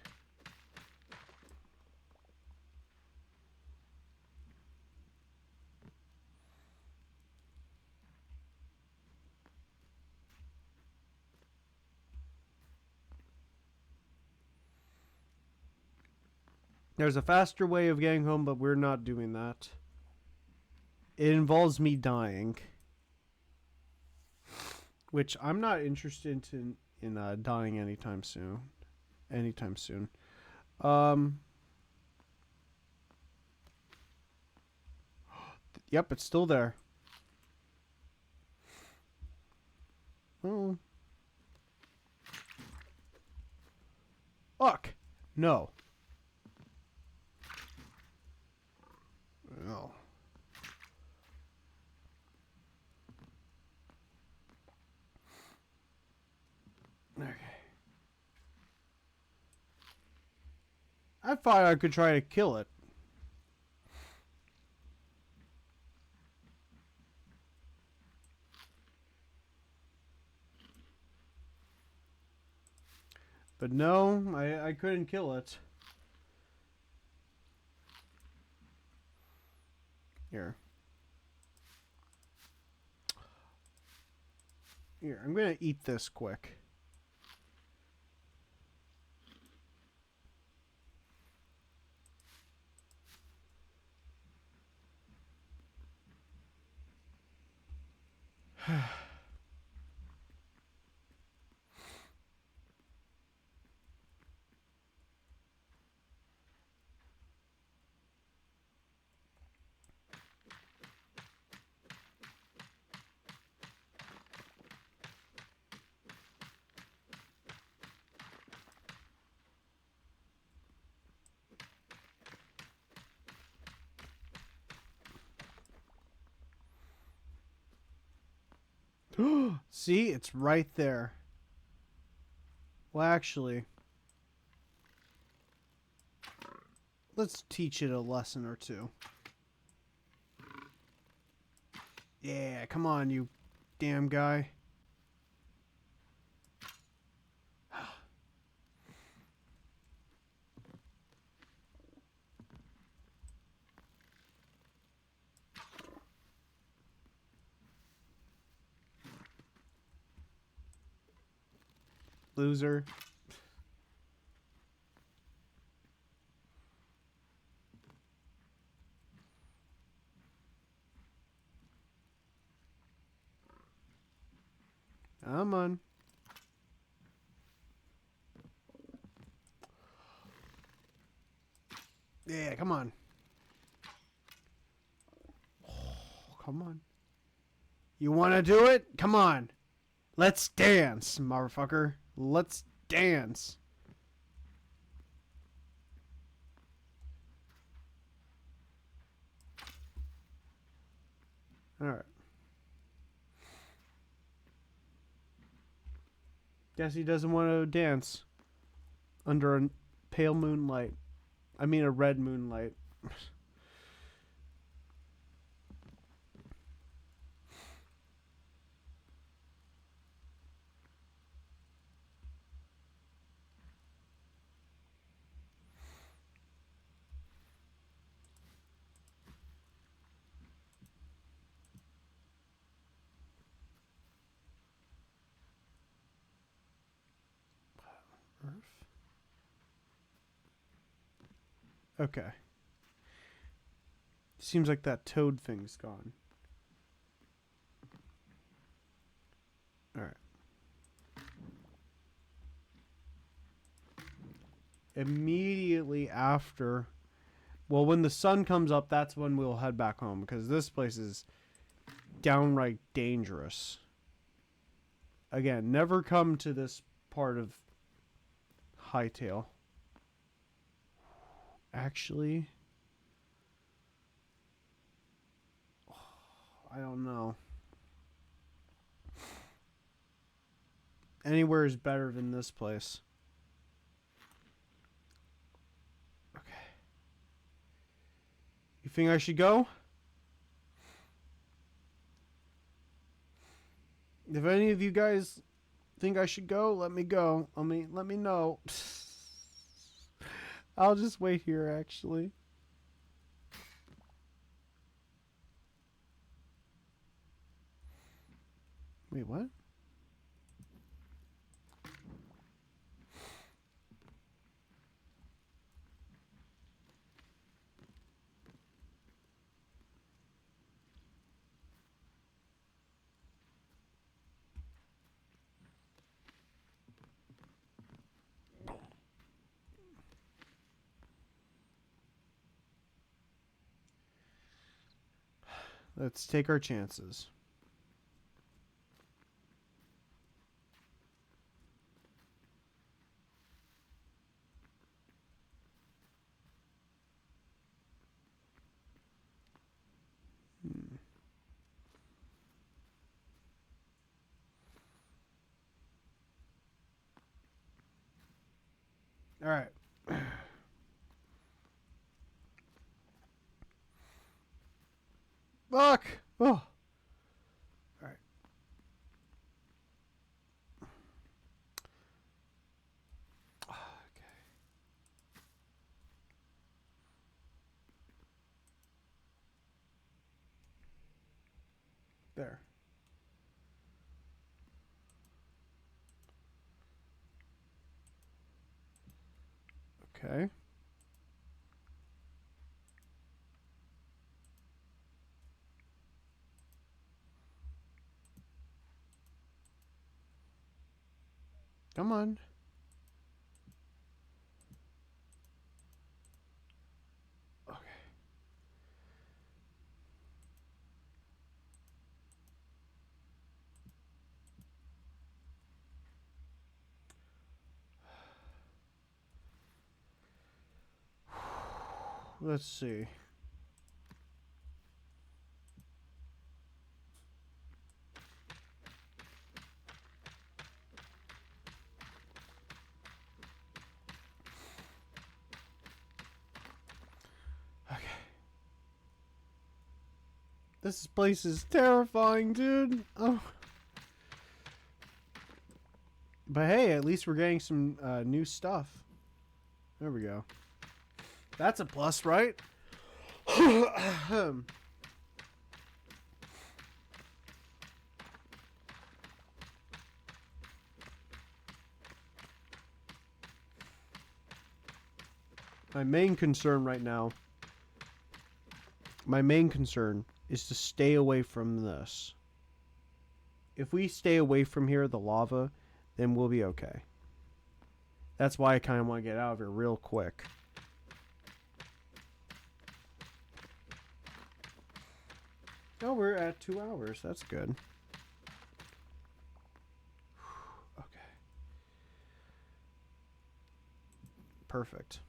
Speaker 1: There's a faster way of getting home, but we're not doing that. it involves me dying, which I'm not interested in dying anytime soon. Anytime soon. Um. Yep, it's still there. Oh. Fuck. No. Oh. Okay. I thought I could try to kill it. But no, I couldn't kill it. Here. Here, I'm gonna eat this quick. See, it's right there. Well, actually, let's teach it a lesson or two. Yeah, come on, you damn guy. Loser. Come on. Yeah, come on. Oh, come on. You want to do it? Come on. Let's dance, motherfucker. Let's dance. Alright. Guess he doesn't want to dance under a pale moonlight. I mean a red moonlight. Okay. Seems like that toad thing's gone. Alright. Immediately after... Well, when the sun comes up, that's when we'll head back home. Because this place is downright dangerous. Again, never come to this part of Hytale. Actually... I don't know. Anywhere is better than this place. Okay. You think I should go? If any of you guys think I should go, let me go. I mean, let me know. I'll just wait here, actually. Wait, what? Let's take our chances. All right. Fuck. Oh. All right. Okay. There. Okay. Come on. Okay. Let's see. Okay. This place is terrifying, dude. Oh. But hey, at least we're getting some new stuff. There we go. That's a plus, right? My main concern right now, is to stay away from this. If we stay away from here, the lava, then we'll be okay. That's why I kind of want to get out of here real quick. Oh, we're at 2 hours. That's good. Okay. Perfect.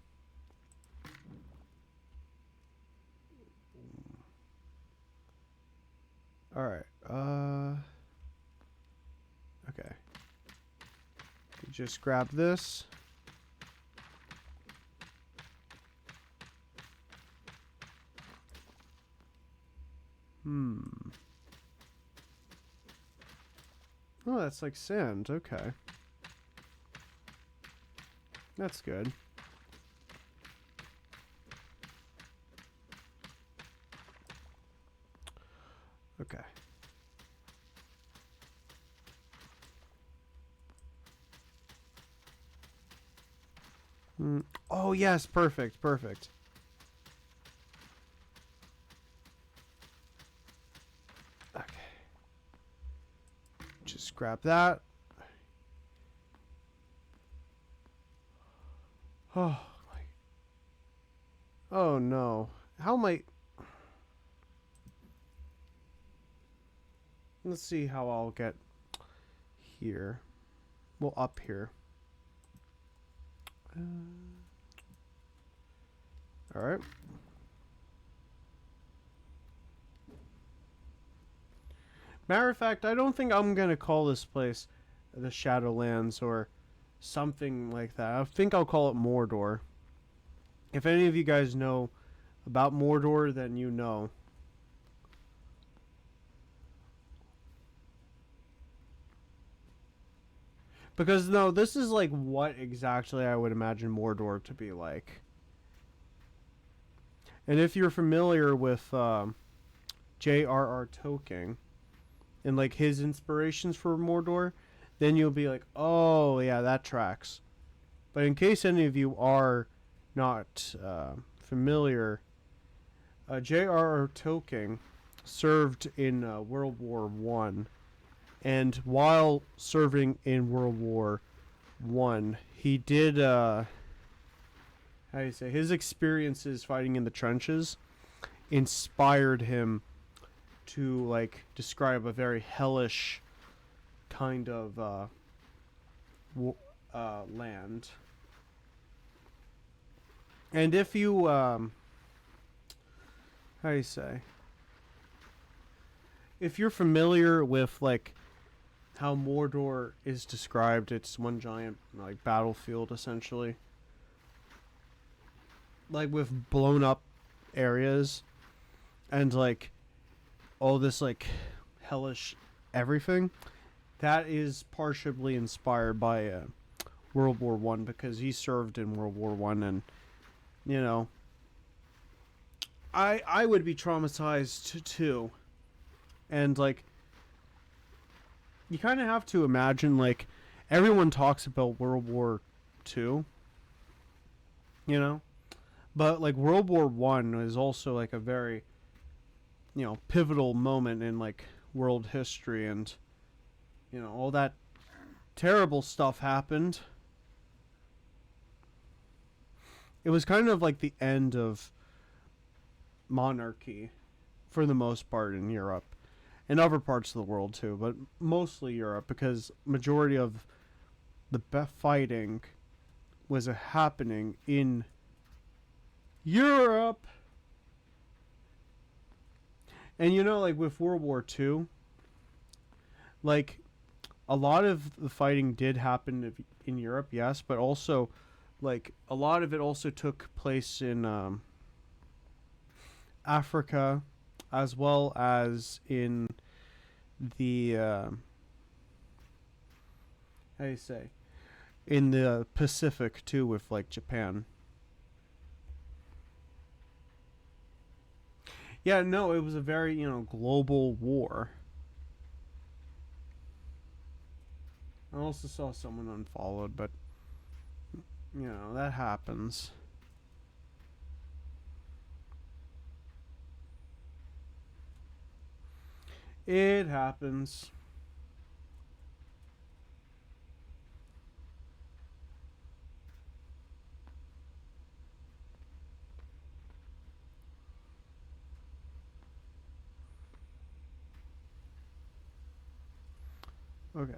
Speaker 1: All right. Okay. Just grab this. Oh, that's like sand. Okay. That's good. Okay. Oh, yes. Perfect. Perfect. Okay. Just grab that. Oh, my. Oh, no. How am I... Let's see how I'll get here. Well, up here. All right. Matter of fact, I don't think I'm going to call this place the Shadowlands or something like that. I think I'll call it Mordor. If any of you guys know about Mordor, then you know. Because, no, this is like what exactly I would imagine Mordor to be like. And if you're familiar with J.R.R. Tolkien and like his inspirations for Mordor, then you'll be like, oh, yeah, that tracks. But in case any of you are not familiar, J.R.R. Tolkien served in World War I. And while serving in World War I, he did, how do you say, his experiences fighting in the trenches inspired him to like describe a very hellish kind of land. And if you how do you say? If you're familiar with like how Mordor is described, it's one giant like battlefield essentially. Like with blown up areas and like all this like hellish everything. That is partially inspired by World War One because he served in World War One, and you know, I would be traumatized too, and like you kind of have to imagine like everyone talks about World War Two, you know, but like World War One is also like a very pivotal moment in like world history, and all that terrible stuff happened. It was kind of like the end of monarchy for the most part in Europe and other parts of the world too, but mostly Europe because majority of the fighting was happening in Europe. And like with World War Two, like a lot of the fighting did happen in Europe, yes, but also like a lot of it also took place in Africa, as well as in the how do you say, in the Pacific too, with like Japan. Yeah, no, it was a very global war. I also saw someone unfollowed, but that happens. It happens. Okay.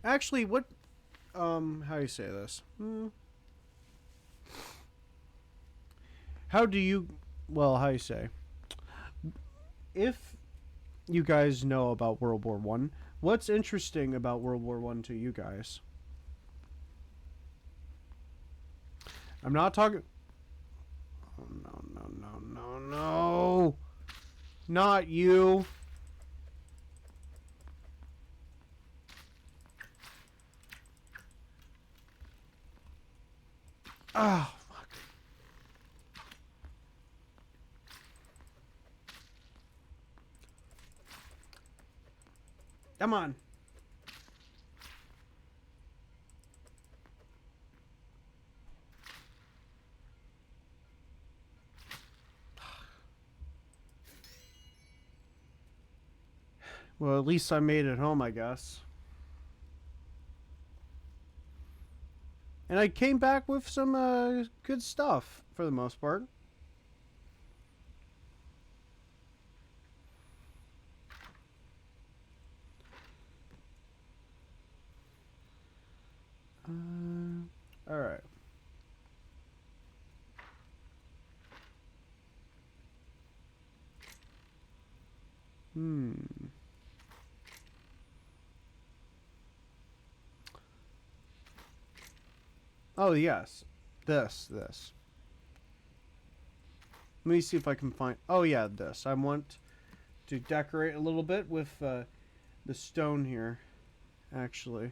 Speaker 1: Actually, what how do you say this? How do you how do you say? If you guys know about World War One, what's interesting about World War One to you guys? I'm not talking. Oh no no no no no! Not you! Ah, oh, fuck! Come on! Well, at least I made it home, I guess. And I came back with some good stuff for the most part. All right. Oh yes, this. Let me see if I can find. Oh yeah, this. I want to decorate a little bit with the stone here, actually.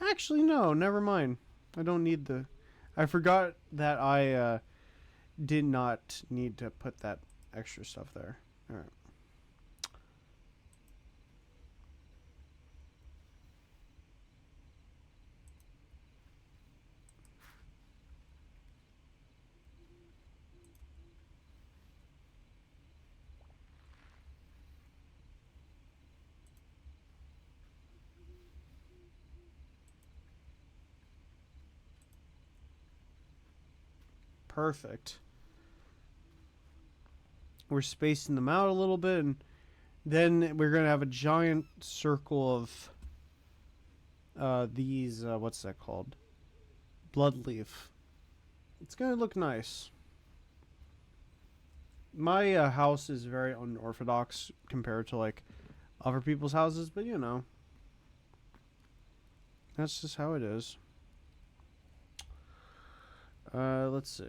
Speaker 1: Actually, no, never mind. I don't need the. I forgot that I did not need to put that extra stuff there. All right. perfect. We're spacing them out a little bit, and then we're going to have a giant circle of these, what's that called? Bloodleaf. It's going to look nice. My house is very unorthodox compared to, like, other people's houses, but, you know. That's just how it is. Let's see.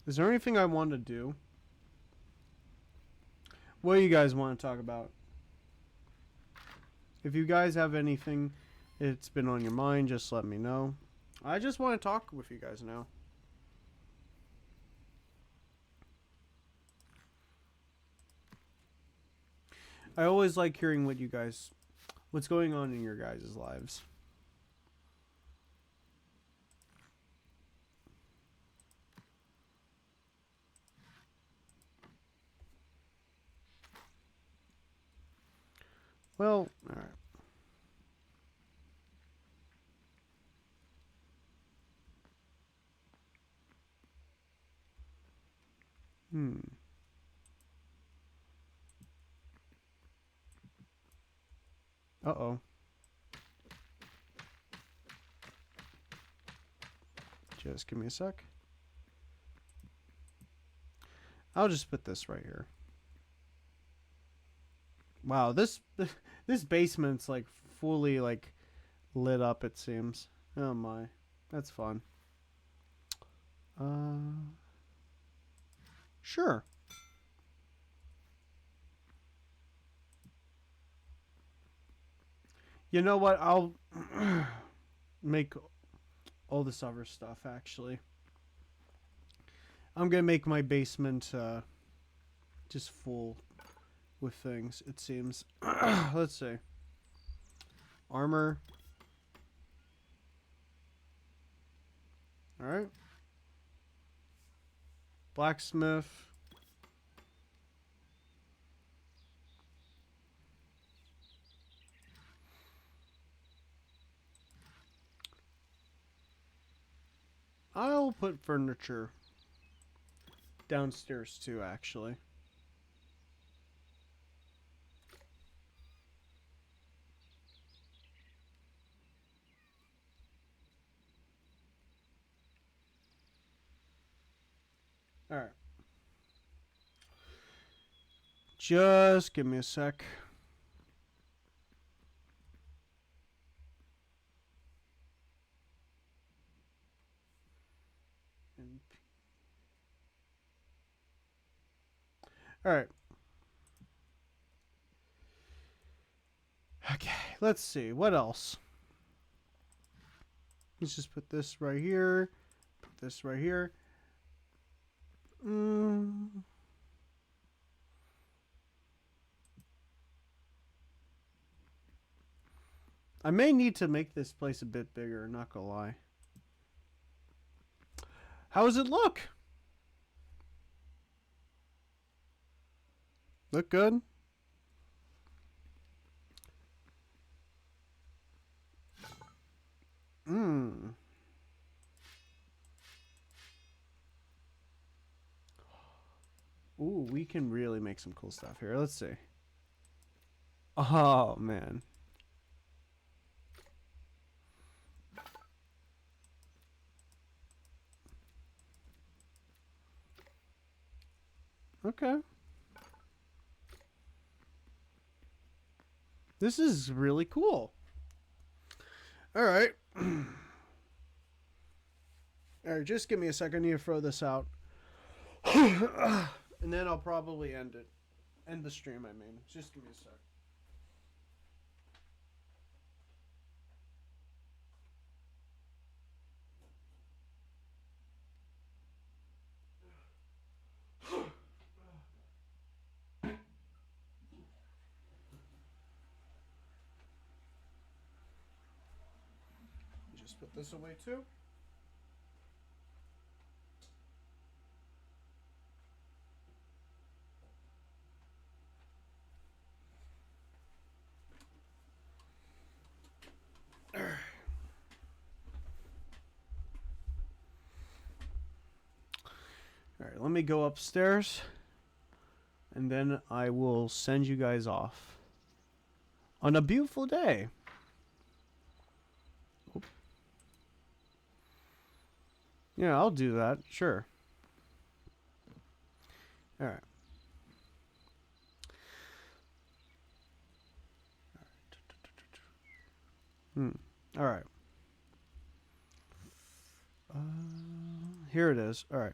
Speaker 1: Is there anything I want to do? What do you guys want to talk about? If you guys have anything that's been on your mind, just let me know. I just want to talk with you guys now. I always like hearing what's going on in your guys' lives. Well, alright. Uh-oh. Just give me a sec. I'll just put this right here. Wow, this basement's like fully like lit up, it seems. Oh my. That's fun. Sure. You know what? I'll make all this other stuff, actually. I'm going to make my basement just full with things, it seems. Let's see. Armor. Alright. Blacksmith. I'll put furniture downstairs too, actually. Alright. Just give me a sec. Alright. Okay, let's see. What else? Let's just put this right here. Put this right here. I may need to make this place a bit bigger, not gonna lie. How does it look? Look good? Ooh, we can really make some cool stuff here. Let's see. Oh, man. Okay. This is really cool. All right. All right, just give me a second. I need to throw this out. And then I'll probably end it. End the stream, I mean. Just give me a sec. Just put this away too. right, let me go upstairs, and then I will send you guys off on a beautiful day. Oop. Yeah, I'll do that. Sure. All right. All right. Here it is. All right.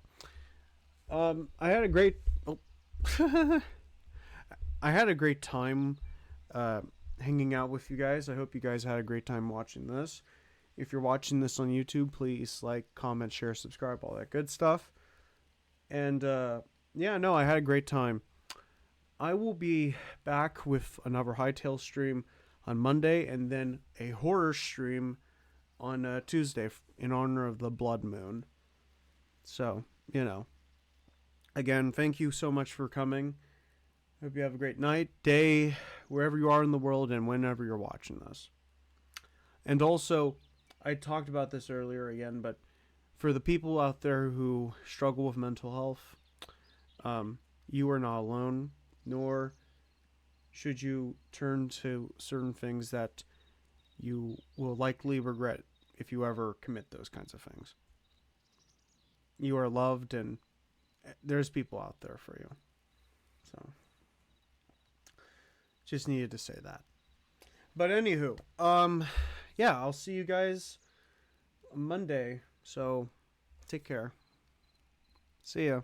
Speaker 1: I had a great. Oh. I had a great time hanging out with you guys. I hope you guys had a great time watching this. If you're watching this on YouTube, please like, comment, share, subscribe, all that good stuff. And yeah, no, I had a great time. I will be back with another Hytale stream on Monday, and then a horror stream on Tuesday in honor of the blood moon. So, you know, again, thank you so much for coming. Hope you have a great night, day, wherever you are in the world, and whenever you're watching this. And also, I talked about this earlier again, but for the people out there who struggle with mental health, you are not alone, nor should you turn to certain things that you will likely regret if you ever commit those kinds of things. You are loved, and there's people out there for you. So, just needed to say that. But anywho, yeah, I'll see you guys Monday. So, take care. See ya.